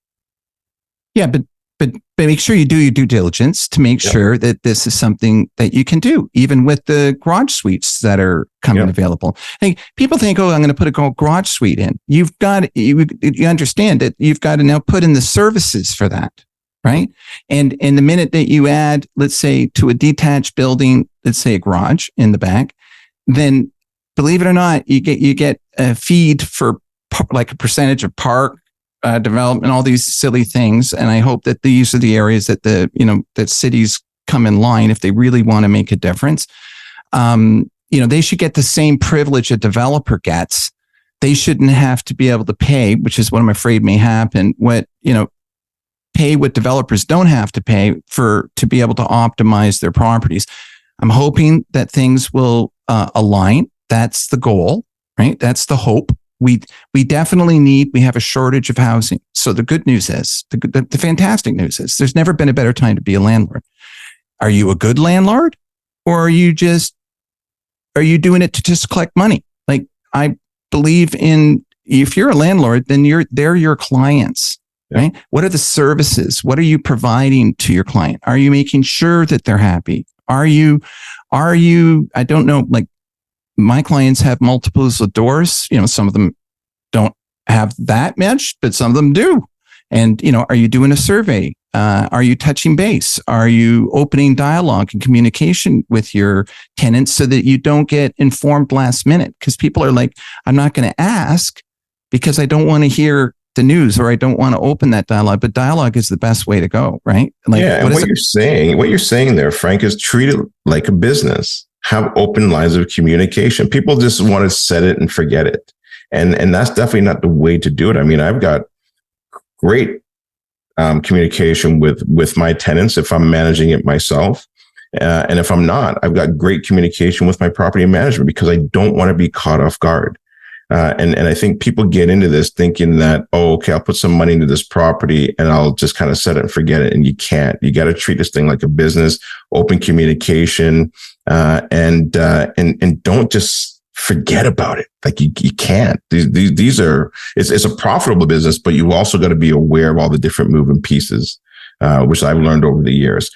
Yeah, but make sure you do your due diligence to make sure that this is something that you can do, even with the garage suites that are coming available. People think, I'm going to put a garage suite in. You understand that you've got to now put in the services for that, right? And the minute that you add, let's say, to a detached building, let's say a garage in the back, then believe it or not, you get a feed for like a percentage of park development, all these silly things. And I hope that these are the areas that that cities come in line if they really want to make a difference. They should get the same privilege a developer gets. They shouldn't have to be able to pay, which is what I'm afraid may happen. Pay what developers don't have to pay to be able to optimize their properties. I'm hoping that things will align. That's the goal, right? That's the hope. We definitely we have a shortage of housing. So the good news is, the fantastic news is, there's never been a better time to be a landlord. Are you a good landlord, or are you doing it to just collect money? Like, I believe if you're a landlord, then they're your clients, right? What are the services? What are you providing to your client? Are you making sure that they're happy? Are you, I don't know, like, my clients have multiples of doors. Some of them don't have that much, but some of them do. And, are you doing a survey? Are you touching base? Are you opening dialogue and communication with your tenants so that you don't get informed last minute? Because people are like, I'm not going to ask because I don't want to hear the news, or I don't want to open that dialogue. But dialogue is the best way to go, right? Like, and what you're saying there, Frank, is treat it like a business. Have open lines of communication. People just want to set it and forget it. And that's definitely not the way to do it. I mean, I've got great communication with my tenants if I'm managing it myself. And if I'm not, I've got great communication with my property management, because I don't want to be caught off guard. And I think people get into this thinking that, okay, I'll put some money into this property and I'll just kind of set it and forget it. And you can't. You got to treat this thing like a business, open communication, and don't just forget about it. Like, you can't. These are, it's a profitable business, but you also got to be aware of all the different moving pieces, which I've learned over the years.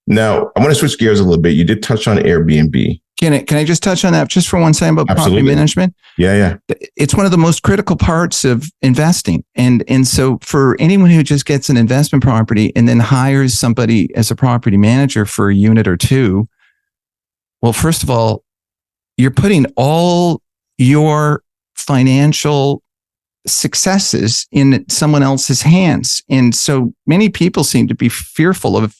Now, I want to switch gears a little bit. You did touch on Airbnb. Can I just touch on that just for one second about property management? Yeah. It's one of the most critical parts of investing. And so for anyone who just gets an investment property and then hires somebody as a property manager for a unit or two, well, first of all, you're putting all your financial successes in someone else's hands. And so many people seem to be fearful of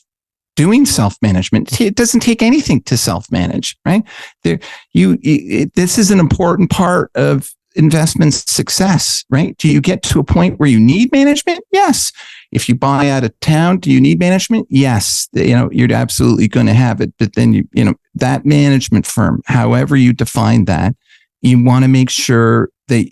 doing self-management. It doesn't take anything to self-manage, right? This is an important part of investment success, right? Do you get to a point where you need management? Yes. If you buy out of town, do you need management? Yes. You're absolutely going to have it. But then that management firm, however you define that, you want to make sure that,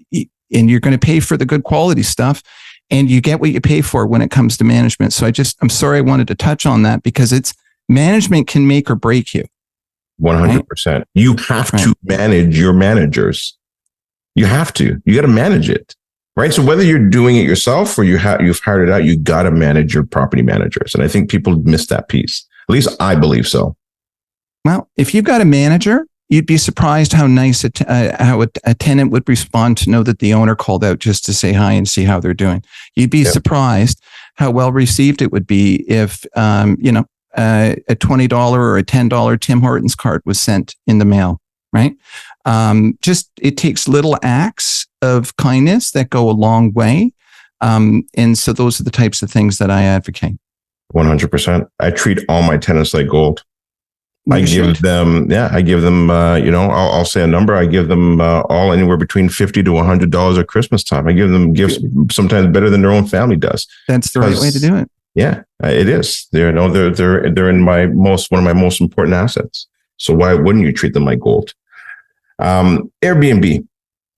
and you're going to pay for the good quality stuff, and you get what you pay for when it comes to management. So I'm sorry, I wanted to touch on that, because management can make or break you. 100%. Right? You have to manage your managers. You have to. You got to manage it, right? So whether you're doing it yourself or you've hired it out, you got to manage your property managers. And I think people miss that piece. At least I believe so. Well, if you've got a manager, you'd be surprised how nice how a tenant would respond to know that the owner called out just to say hi and see how they're doing. You'd be surprised how well received it would be if, a $20 or a $10 Tim Hortons card was sent in the mail, right? It takes little acts of kindness that go a long way. And so those are the types of things that I advocate. 100%. I treat all my tenants like gold. I give them, I'll say a number. I give them all anywhere between $50 to $100 at Christmas time. I give them gifts sometimes better than their own family does. That's the right way to do it. Yeah, it is. They're in one of my most important assets. So why wouldn't you treat them like gold? Airbnb.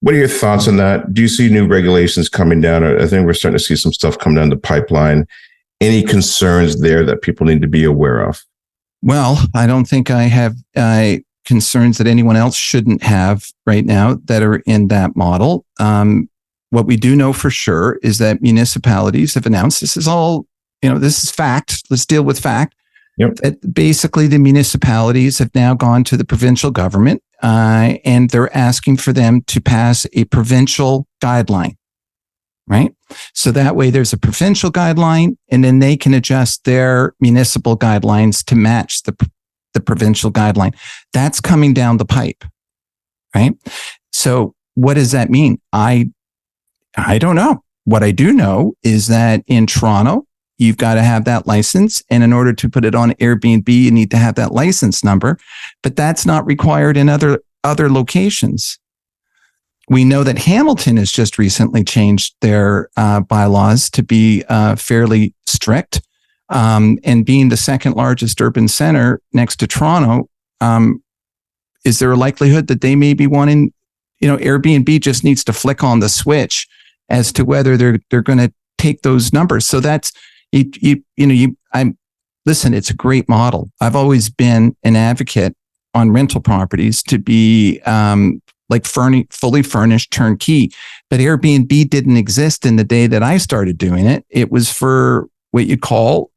What are your thoughts on that? Do you see new regulations coming down? I think we're starting to see some stuff come down the pipeline. Any concerns there that people need to be aware of? Well, I don't think I have concerns that anyone else shouldn't have right now that are in that model. What we do know for sure is that municipalities have announced, this is all, this is fact. Let's deal with fact. Yep. That basically the municipalities have now gone to the provincial government and they're asking for them to pass a provincial guideline, right? So that way there's a provincial guideline and then they can adjust their municipal guidelines to match the provincial guideline. That's coming down the pipe, right? So what does that mean? I don't know. What I do know is that in Toronto, you've got to have that license. And in order to put it on Airbnb, you need to have that license number, but that's not required in other locations. We know that Hamilton has just recently changed their bylaws to be fairly strict. And being the second largest urban center next to Toronto, is there a likelihood that they may be wanting, Airbnb just needs to flick on the switch as to whether they're going to take those numbers. So that's, listen, it's a great model. I've always been an advocate on rental properties to be fully furnished turnkey. But Airbnb didn't exist in the day that I started doing it. It was for what you call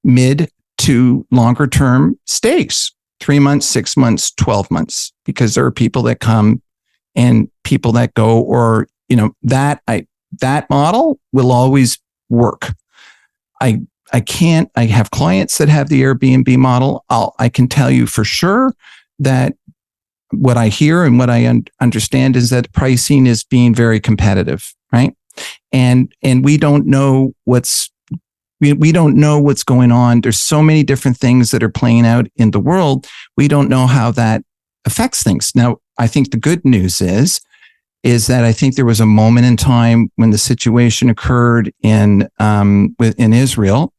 mid to longer term stays, 3 months, 6 months, 12 months, because there are people that come and people that go, or, that model will always work. I have clients that have the Airbnb model. I can tell you for sure that what I hear and what I understand is that pricing is being very competitive, right? And we don't know what's going on. There's so many different things that are playing out in the world. We don't know how that affects things. Now, I think the good news is that I think there was a moment in time when the situation occurred in Israel,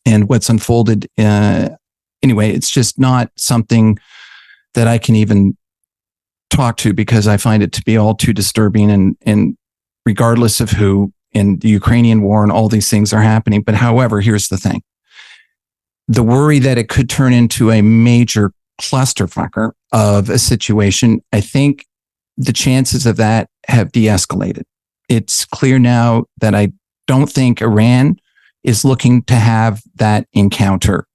and what's unfolded. Anyway, it's just not something that I can even talk to because I find it to be all too disturbing, and regardless of who, and the Ukrainian war and all these things are happening. But however, here's the thing. The worry that it could turn into a major clusterfucker of a situation, I think the chances of that have de-escalated. It's clear now that I don't think Iran is looking to have that encounter,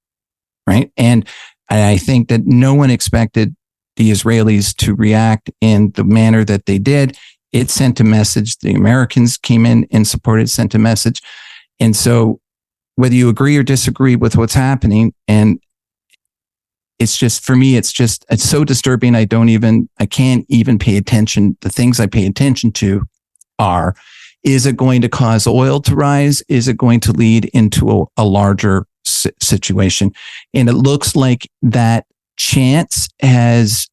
right? And I think that no one expected the Israelis to react in the manner that they did. It sent a message. The Americans came in and supported, sent a message. And so whether you agree or disagree with what's happening, and it's just, for me, it's so disturbing. I can't even pay attention. The things I pay attention to are, is it going to cause oil to rise? Is it going to lead into a larger situation? And it looks like that chance has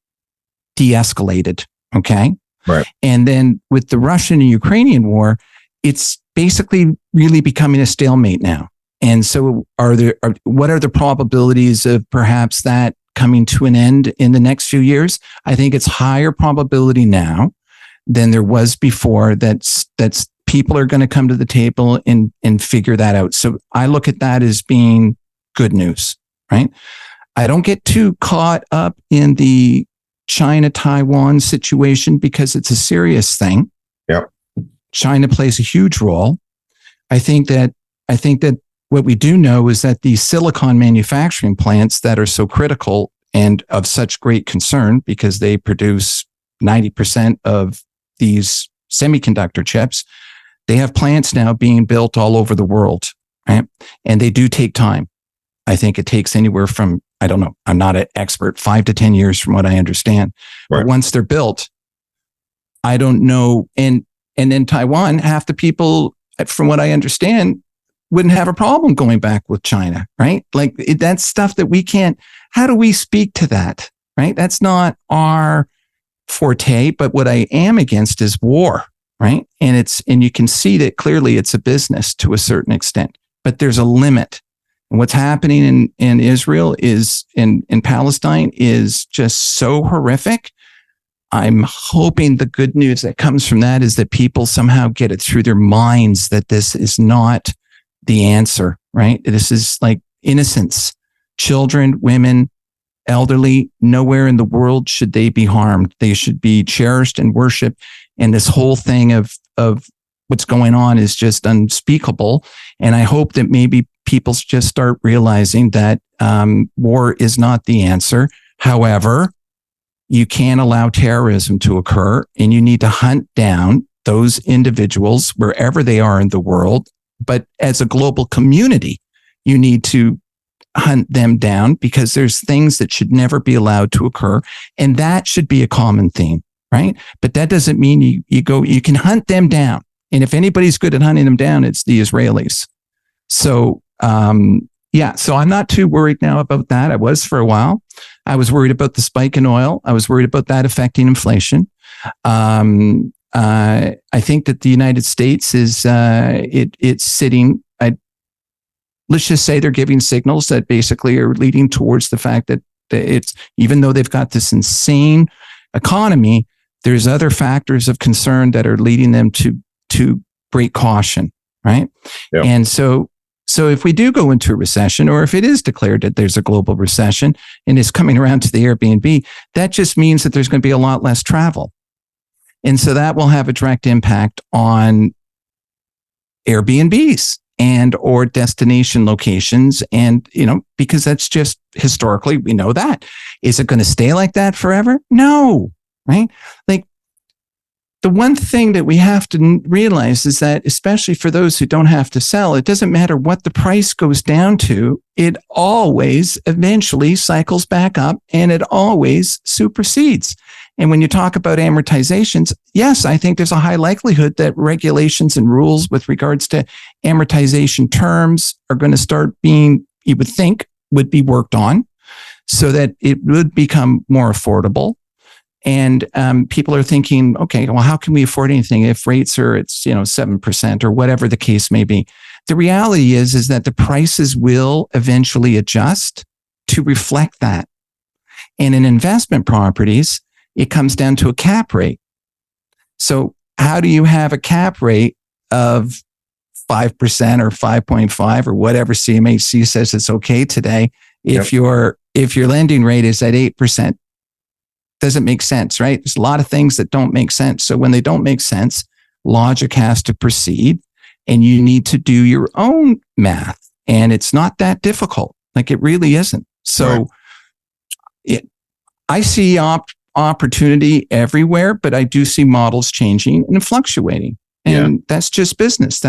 de-escalated. Okay. Right. And then with the Russian and Ukrainian war, it's basically really becoming a stalemate now. And so what are the probabilities of perhaps that coming to an end in the next few years? I think it's higher probability now than there was before that's people are going to come to the table and figure that out. So I look at that as being good news, right? I don't get too caught up in the China-Taiwan situation because it's a serious thing. Yep. China plays a huge role. I think that what we do know is that these silicon manufacturing plants that are so critical and of such great concern because they produce 90% of these semiconductor chips. They have plants now being built all over the world, right? And they do take time. I think it takes anywhere from, I don't know, I'm not an expert, 5 to 10 years from what I understand. Right. But once they're built, I don't know. And in Taiwan, half the people, from what I understand, wouldn't have a problem going back with China, right? Like that's stuff that we can't, how do we speak to that, right? That's not our forte, but what I am against is war, right? And you can see that clearly it's a business to a certain extent, but there's a limit. And what's happening in Israel in Palestine is just so horrific. I'm hoping the good news that comes from that is that people somehow get it through their minds that this is not the answer, right? This is like innocence, children, women, elderly, nowhere in the world should they be harmed. They should be cherished and worshiped. And this whole thing of what's going on is just unspeakable. And I hope that maybe people just start realizing that war is not the answer. However, you can't allow terrorism to occur, and you need to hunt down those individuals wherever they are in the world. But as a global community, you need to hunt them down because there's things that should never be allowed to occur. And that should be a common theme, right? But that doesn't mean you can hunt them down. And if anybody's good at hunting them down, it's the Israelis. So, so I'm not too worried now about that. I was for a while. I was worried about the spike in oil. I was worried about that affecting inflation. I think that the United States is it's sitting. Let's just say they're giving signals that basically are leading towards the fact that it's, even though they've got this insane economy, there's other factors of concern that are leading them to great caution, right? Yep. And so if we do go into a recession, or if it is declared that there's a global recession and it's coming around to the Airbnb, that just means that there's going to be a lot less travel. And so that will have a direct impact on Airbnbs and or destination locations. And, because that's just historically, we know that. Is it going to stay like that forever? No, right? Like the one thing that we have to realize is that, especially for those who don't have to sell, it doesn't matter what the price goes down to. It always eventually cycles back up and it always supersedes. And when you talk about amortizations, yes, I think there's a high likelihood that regulations and rules with regards to amortization terms are going to start being, you would think, would be worked on so that it would become more affordable. And people are thinking, okay, well, how can we afford anything if rates are at 7% or whatever the case may be? The reality is that the prices will eventually adjust to reflect that. And in investment properties, it comes down to a cap rate. So how do you have a cap rate of 5% or 5.5 or whatever CMHC says it's okay today if your lending rate is at 8%? Doesn't make sense, right? There's a lot of things that don't make sense. So when they don't make sense, logic has to proceed and you need to do your own math. And it's not that difficult. Like it really isn't. So I see opportunity everywhere, but I do see models changing and fluctuating. And that's just business.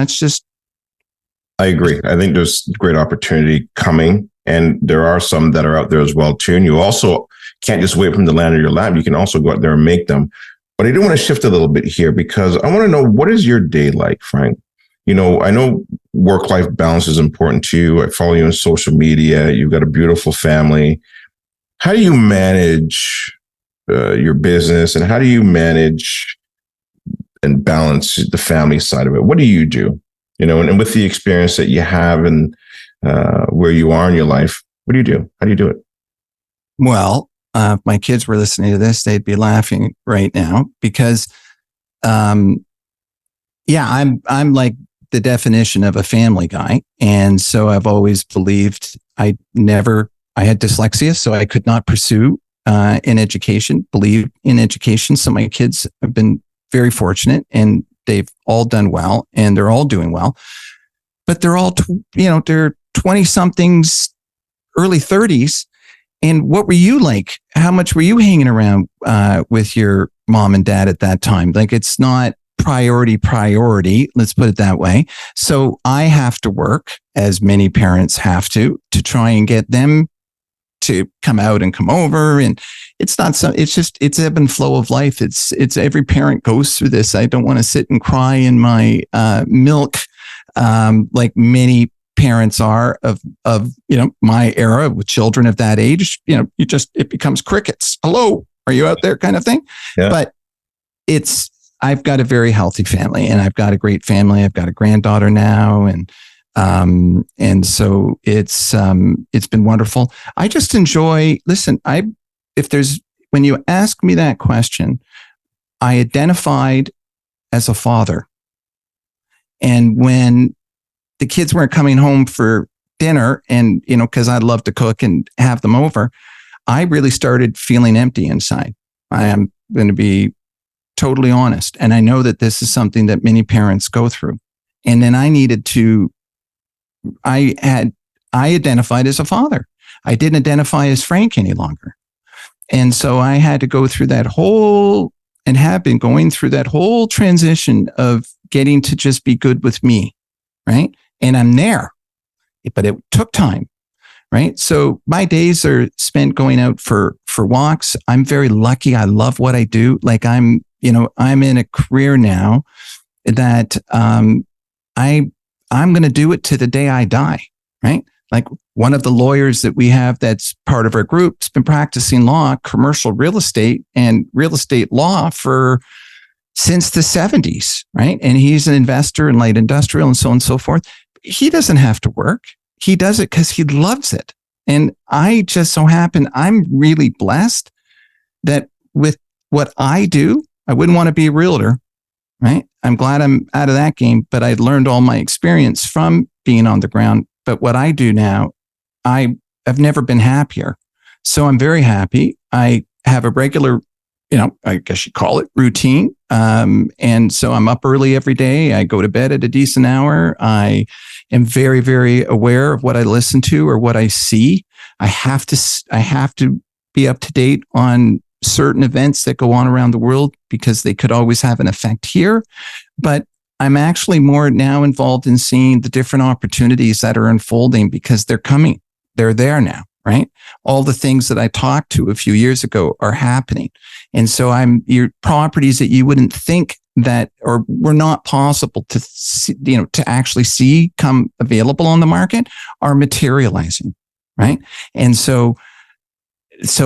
I agree. I think there's great opportunity coming. And there are some that are out there as well, too. And you also can't just wait from the land of your lap. You can also go out there and make them. But I do want to shift a little bit here because I want to know, what is your day like, Frank? I know work-life balance is important to you. I follow you on social media. You've got a beautiful family. How do you manage your business, and how do you manage and balance the family side of it? What do you do? And with the experience that you have and where you are in your life, what do you do? How do you do it? Well, if my kids were listening to this, they'd be laughing right now because, I'm like the definition of a family guy. And so I've always believed I had dyslexia, so I could not pursue believe in education. So my kids have been very fortunate and they've all done well and they're all doing well, but they're all, they're 20 somethings, early 30s. And what were you like? How much were you hanging around with your mom and dad at that time? Like, it's not priority. Let's put it that way. So I have to work, as many parents have to try and get them to come out and come over. And it's not so, it's ebb and flow of life. It's every parent goes through this. I don't want to sit and cry in my milk, like many parents are of, my era with children of that age. It becomes crickets. Hello, are you out there kind of thing? Yeah. But I've got a very healthy family, and I've got a great family. I've got a granddaughter now, and so it's been wonderful. I just enjoy, when you ask me that question, I identified as a father. And when the kids weren't coming home for dinner, and, cause I'd love to cook and have them over, I really started feeling empty inside. I am going to be totally honest. And I know that this is something that many parents go through. And then I identified as a father. I didn't identify as Frank any longer. And so I had to go through have been going through that whole transition of getting to just be good with me. Right. And I'm there, but it took time. Right. So my days are spent going out for walks. I'm very lucky. I love what I do. Like I'm in a career now that, I'm going to do it to the day I die. Right. Like one of the lawyers that we have that's part of our group has been practicing law, commercial real estate and real estate law since the 70s. Right. And he's an investor in light industrial and so on and so forth. He doesn't have to work. He does it because he loves it. And I just so happen, I'm really blessed that with what I do, I wouldn't want to be a realtor, right? I'm glad I'm out of that game, but I learned all my experience from being on the ground. But what I do now, I've never been happier. So I'm very happy. I have a regular, I guess you call it routine. And so I'm up early every day. I go to bed at a decent hour. I am very, very aware of what I listen to or what I see. I have to be up to date on certain events that go on around the world because they could always have an effect here. But I'm actually more now involved in seeing the different opportunities that are unfolding because they're coming. They're there now, right? All the things that I talked to a few years ago are happening. And so your properties that you wouldn't think that or were not possible to see, to actually see come available on the market are materializing, right? And so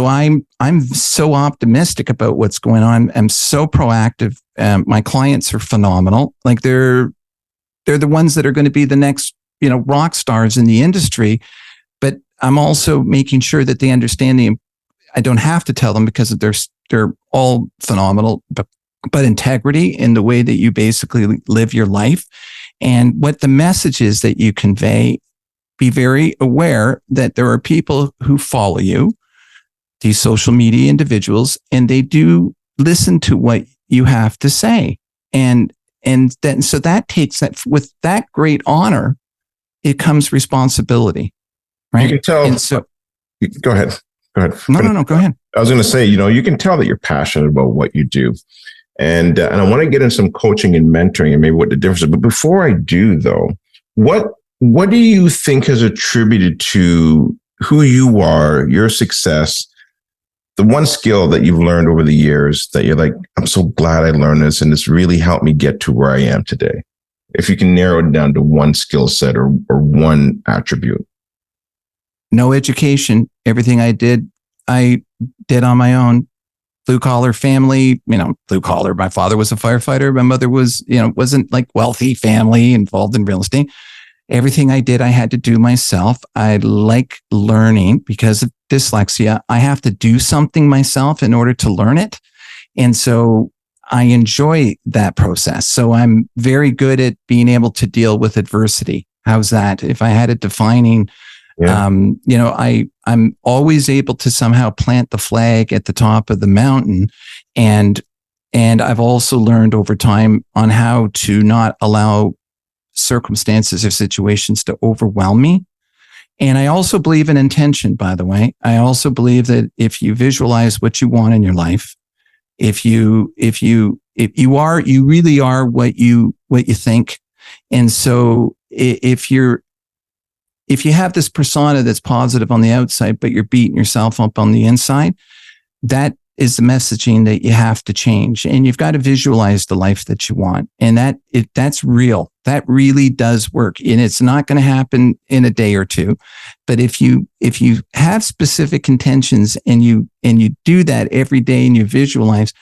I'm so optimistic about what's going on. I'm so proactive. My clients are phenomenal. Like they're the ones that are going to be the next, rock stars in the industry. But I'm also making sure that they understand I don't have to tell them because they're all phenomenal, but integrity in the way that you basically live your life and what the message is that you convey. Be very aware that there are people who follow you, these social media individuals, and they do listen to what you have to say. And then, so that takes that with that great honor, it comes responsibility, right? You can tell. And so, go ahead. No, go ahead. I was going to say, you can tell that you're passionate about what you do. And I want to get in some coaching and mentoring and maybe what the difference is. But before I do, though, what do you think has attributed to who you are, your success, the one skill that you've learned over the years that you're like, I'm so glad I learned this and this really helped me get to where I am today? If you can narrow it down to one skill set or one attribute. No education. Everything I did on my own. Blue collar family, blue collar. My father was a firefighter. My mother was, wasn't like wealthy family involved in real estate. Everything I did, I had to do myself. I like learning because of dyslexia. I have to do something myself in order to learn it. And so I enjoy that process. So I'm very good at being able to deal with adversity. How's that? If I had a defining, I'm always able to somehow plant the flag at the top of the mountain. And I've also learned over time on how to not allow circumstances or situations to overwhelm me. And I also believe in intention, by the way. I also believe that if you visualize what you want in your life, if you really are what you think. And so if you have this persona that's positive on the outside, but you're beating yourself up on the inside, that is the messaging that you have to change. And you've got to visualize the life that you want. And that's real. That really does work. And it's not going to happen in a day or two. But if you have specific intentions and you do that every day and you visualize,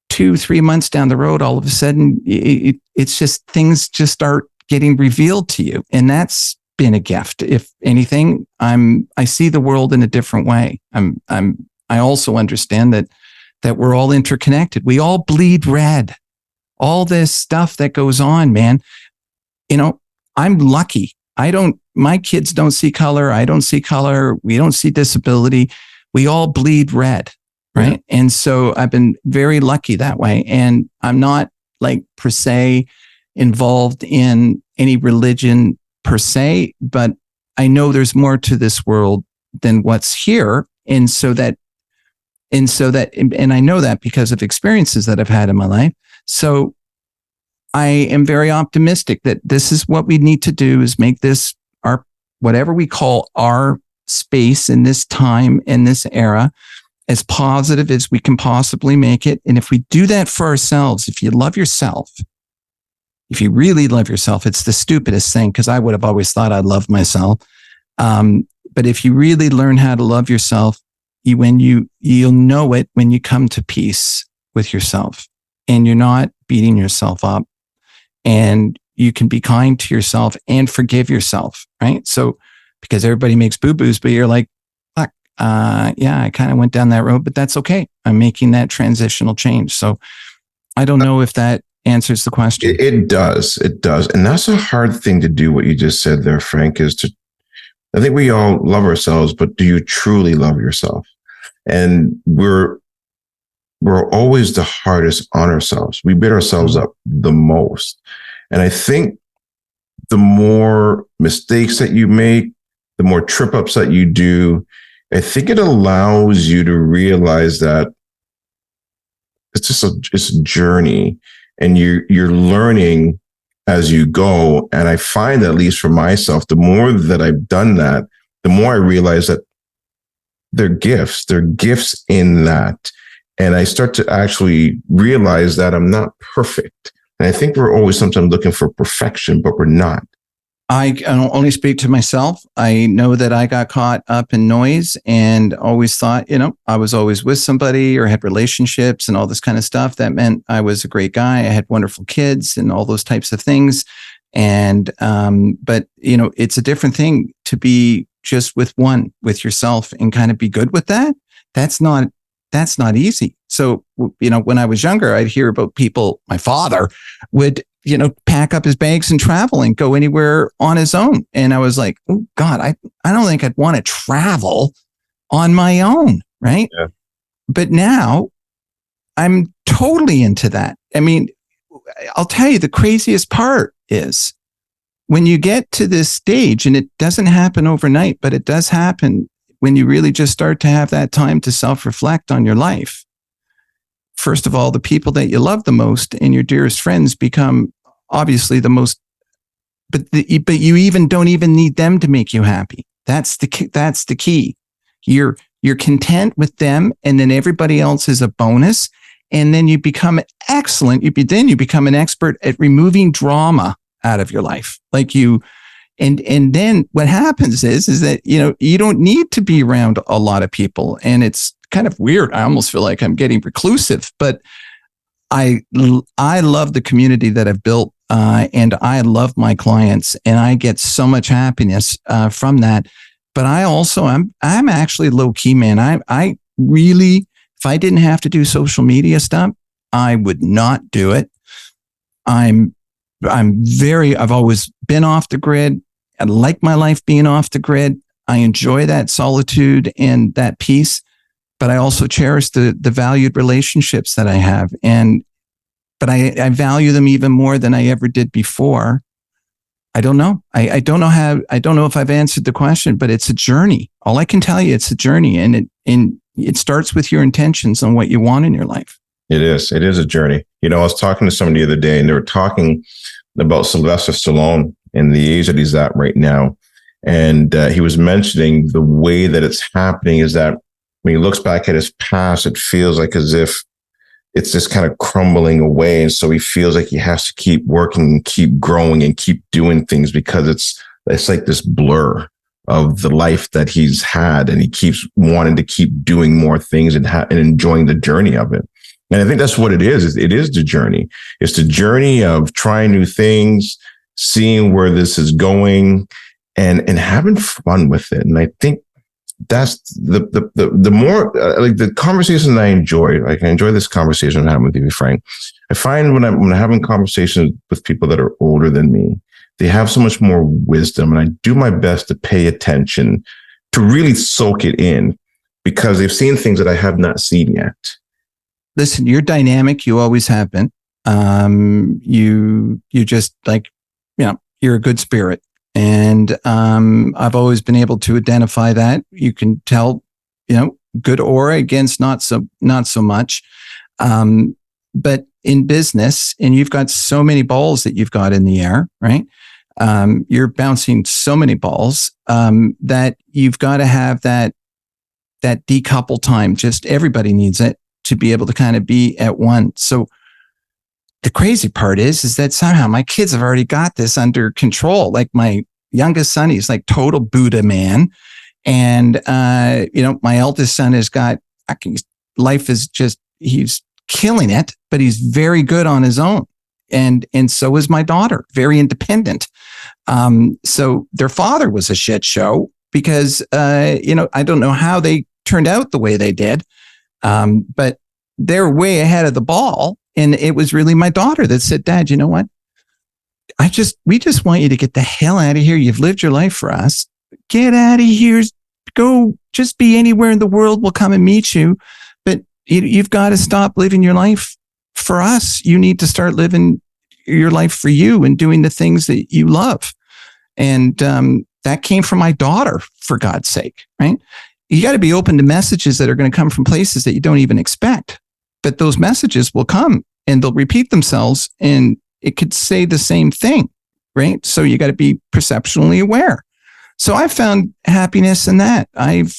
2-3 months down the road, all of a sudden it's just things just start getting revealed to you. And that's been a gift. If anything, I see the world in a different way. I also understand that we're all interconnected. We all bleed red. All this stuff that goes on, man. I'm lucky. My kids don't see color. I don't see color. We don't see disability. We all bleed red. Right. Yeah. And so I've been very lucky that way. And I'm not like per se involved in any religion per se, but I know there's more to this world than what's here. And I know that because of experiences that I've had in my life. So I am very optimistic that this is what we need to do, is make this our, whatever we call our space in this time, in this era, as positive as we can possibly make it. And if we do that for ourselves, if you love yourself, if you really love yourself, it's the stupidest thing, because I would have always thought I loved myself. But if you really learn how to love yourself, you'll know it when you come to peace with yourself and you're not beating yourself up, and you can be kind to yourself and forgive yourself, right? So, because everybody makes boo-boos, but you're like, fuck, yeah, I kind of went down that road, but that's okay. I'm making that transitional change. So I don't know if that answers the question. It does. It does. And that's a hard thing to do, what you just said there, Frank, I think we all love ourselves, but do you truly love yourself? And we're always the hardest on ourselves. We beat ourselves up the most. And I think the more mistakes that you make, the more trip ups that you do, I think it allows you to realize that it's a journey, and you're learning as you go. And I find, at least for myself, the more that I've done that, the more I realize that they're gifts in that. And I start to actually realize that I'm not perfect. And I think we're always sometimes looking for perfection, but we're not. I only speak to myself. I know that I got caught up in noise and always thought, I was always with somebody or had relationships and all this kind of stuff. That meant I was a great guy. I had wonderful kids and all those types of things. And, but it's a different thing to be just with yourself and kind of be good with that. That's not easy. So, when I was younger, I'd hear about people, my father would, pack up his bags and travel and go anywhere on his own. And I was like, oh God, I don't think I'd want to travel on my own. Right. Yeah. But now I'm totally into that. I mean, I'll tell you, the craziest part is when you get to this stage, and it doesn't happen overnight, but it does happen when you really just start to have that time to self-reflect on your life. First of all, the people that you love the most and your dearest friends become obviously the most, but you even don't even need them to make you happy. That's the key. You're content with them, and then everybody else is a bonus. And then you become excellent. You become an expert at removing drama out of your life. And then what happens is that, you don't need to be around a lot of people. And it's kind of weird. I almost feel like I'm getting reclusive, but I love the community that I've built, and I love my clients, and I get so much happiness from that. But I'm actually low key, man. I really, if I didn't have to do social media stuff, I would not do it. I've always been off the grid. I like my life being off the grid. I enjoy that solitude and that peace, but I also cherish the valued relationships that I have. But I value them even more than I ever did before. I don't know. I don't know if I've answered the question, but it's a journey. All I can tell you, it's a journey, and it starts with your intentions on what you want in your life. It is a journey. I was talking to somebody the other day, and they were talking about Sylvester Stallone and the age that he's at right now. And he was mentioning the way that it's happening is that when he looks back at his past, it feels like as if it's just kind of crumbling away. And so he feels like he has to keep working and keep growing and keep doing things because it's like this blur of the life that he's had. And he keeps wanting to keep doing more things and enjoying the journey of it. And I think that's what it is. It is the journey. It's the journey of trying new things, seeing where this is going, and having fun with it. And I think that's the more like the conversation that I enjoy. Like I enjoy this conversation I'm having with you, Frank. I find when I'm having conversations with people that are older than me, they have so much more wisdom, and I do my best to pay attention to really soak it in because they've seen things that I have not seen yet. Listen, you're dynamic. You always have been. You just like, you're a good spirit. And I've always been able to identify that. You can tell, good aura against not so much. But in business, and you've got so many balls that you've got in the air, right? You're bouncing so many balls that you've got to have that decouple time. Just everybody needs it to be able to kind of be at one. So the crazy part is that somehow my kids have already got this under control. Like my youngest son, he's like total Buddha man. And, my eldest son has got, life is just, he's killing it, but he's very good on his own. And so is my daughter, very independent. So their father was a shit show because, I don't know how they turned out the way they did. But they're way ahead of the ball. And it was really my daughter that said, Dad, you know what? We just want you to get the hell out of here. You've lived your life for us. Get out of here. Go just be anywhere in the world. We'll come and meet you. But you've got to stop living your life for us. You need to start living your life for you and doing the things that you love. And that came from my daughter, for God's sake, right? You got to be open to messages that are going to come from places that you don't even expect. But those messages will come and they'll repeat themselves and it could say the same thing, right? So you got to be perceptually aware. So I found happiness in that. And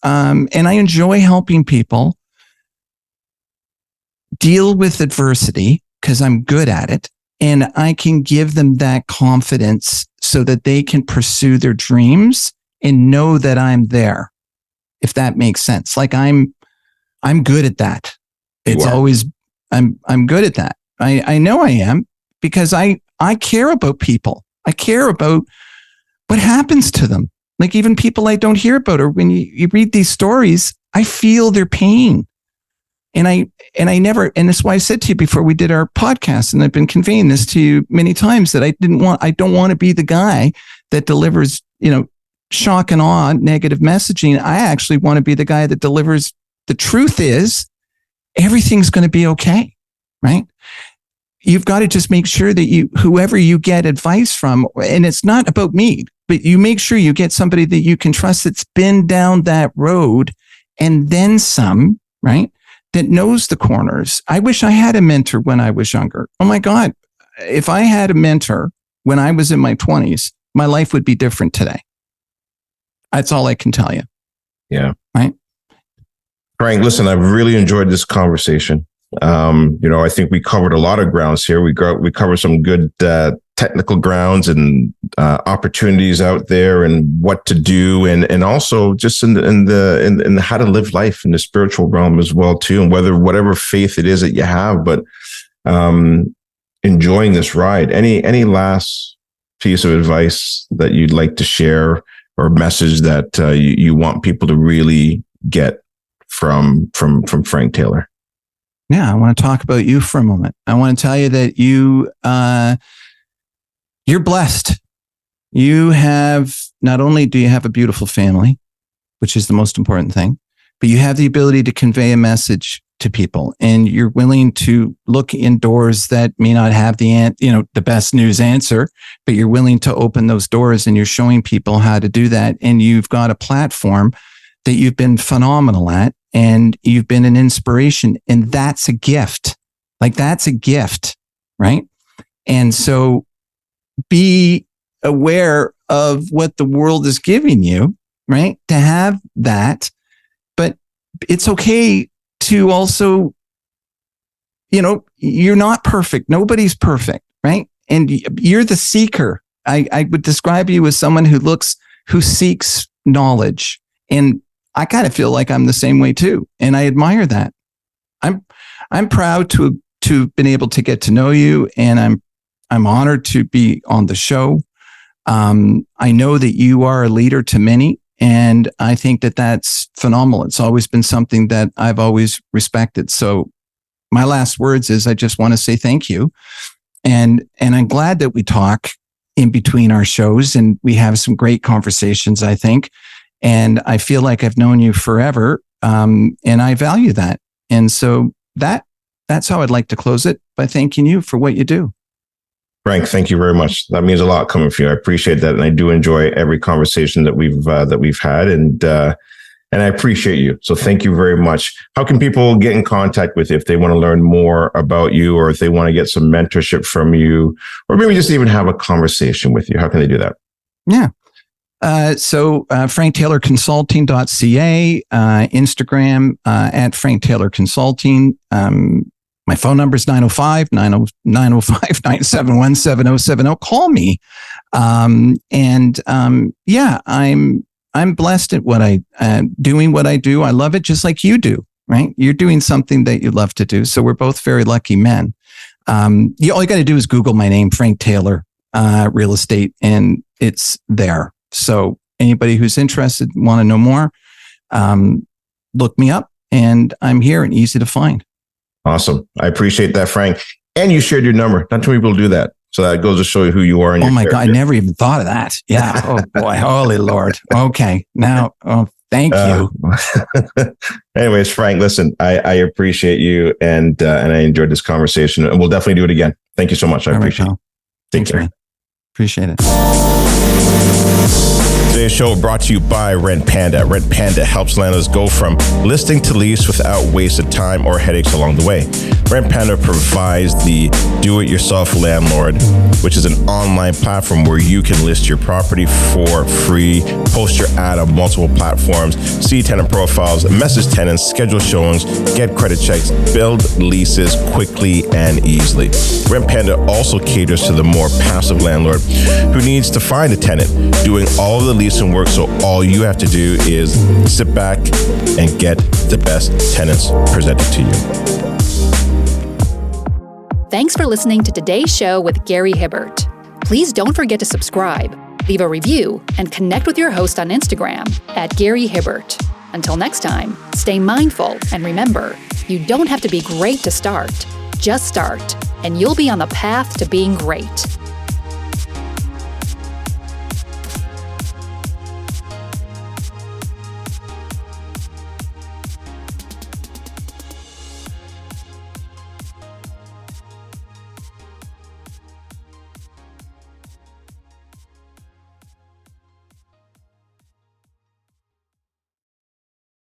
I enjoy helping people deal with adversity because I'm good at it. And I can give them that confidence so that they can pursue their dreams and know that I'm there. If that makes sense. Like I'm good at that. It's always, I'm good at that. I know I am because I care about people. I care about what happens to them. Like even people I don't hear about, or when you read these stories, I feel their pain. And I never, and that's why I said to you before we did our podcast, and I've been conveying this to you many times, that I don't want to be the guy that delivers, shock and awe, negative messaging. I actually want to be the guy that delivers the truth is everything's going to be okay, right? You've got to just make sure that whoever you get advice from, and it's not about me, but you make sure you get somebody that you can trust that's been down that road and then some, right? That knows the corners. I wish I had a mentor when I was younger. Oh my God. If I had a mentor when I was in my 20s, my life would be different today. That's all I can tell you. Yeah. Right. Frank, listen, I've really enjoyed this conversation. I think we covered a lot of grounds here. We covered some good technical grounds and opportunities out there and what to do, and also just in the how to live life in the spiritual realm as well too, and whatever faith it is that you have. But enjoying this ride. Any last piece of advice that you'd like to share, or message that you want people to really get from Frank Taylor? Yeah, I want to talk about you for a moment. I want to tell you that you're blessed. You have, not only do you have a beautiful family, which is the most important thing, but you have the ability to convey a message to people, and you're willing to look in doors that may not have the best news answer, but you're willing to open those doors, and you're showing people how to do that. And you've got a platform that you've been phenomenal at, and you've been an inspiration, and that's a gift. Like, that's a gift, right? And so be aware of what the world is giving you, right? To have that, but it's okay to also, you're not perfect. Nobody's perfect, right? And you're the seeker. I would describe you as someone who seeks knowledge. And I kind of feel like I'm the same way too. And I admire that. I'm proud to have been able to get to know you, and I'm honored to be on the show. I know that you are a leader to many, and I think that that's phenomenal. It's always been something that I've always respected. So my last words is I just want to say thank you. And I'm glad that we talk in between our shows, and we have some great conversations, I think. And I feel like I've known you forever. And I value that. And so that's how I'd like to close it, by thanking you for what you do. Frank, thank you very much. That means a lot coming from you. I appreciate that, and I do enjoy every conversation that we've had, and I appreciate you. So thank you very much. How can people get in contact with you if they want to learn more about you, or if they want to get some mentorship from you, or maybe just even have a conversation with you? How can they do that? Yeah. So franktaylorconsulting.ca, Instagram at Frank Taylor Consulting. My phone number is 905-971-7070. Call me. I'm blessed at what doing what I do. I love it just like you do, right? You're doing something that you love to do. So we're both very lucky men. All you got to do is Google my name, Frank Taylor, real estate, and it's there. So anybody who's interested, want to know more, look me up, and I'm here and easy to find. Awesome. I appreciate that, Frank. And you shared your number. Not too many people do that. So that goes to show you who you are. Oh my God. I never even thought of that. Yeah. Oh boy. Holy Lord. Okay. Now, thank you. Anyways, Frank, listen, I appreciate you, and I enjoyed this conversation, and we'll definitely do it again. Thank you so much. I appreciate it. Take care. Man. Appreciate it. Today's show brought to you by Rent Panda. Rent Panda helps landlords go from listing to lease without wasted time or headaches along the way. Rent Panda provides the do-it-yourself landlord, which is an online platform where you can list your property for free, post your ad on multiple platforms, see tenant profiles, message tenants, schedule showings, get credit checks, build leases quickly and easily. Rent Panda also caters to the more passive landlord who needs to find a tenant, doing all of the leasing work, so all you have to do is sit back and get the best tenants presented to you. Thanks for listening to today's show with Gary Hibbert. Please don't forget to subscribe, leave a review, and connect with your host on Instagram at Gary Hibbert. Until next time, stay mindful, and remember, you don't have to be great to start. Just start, and you'll be on the path to being great.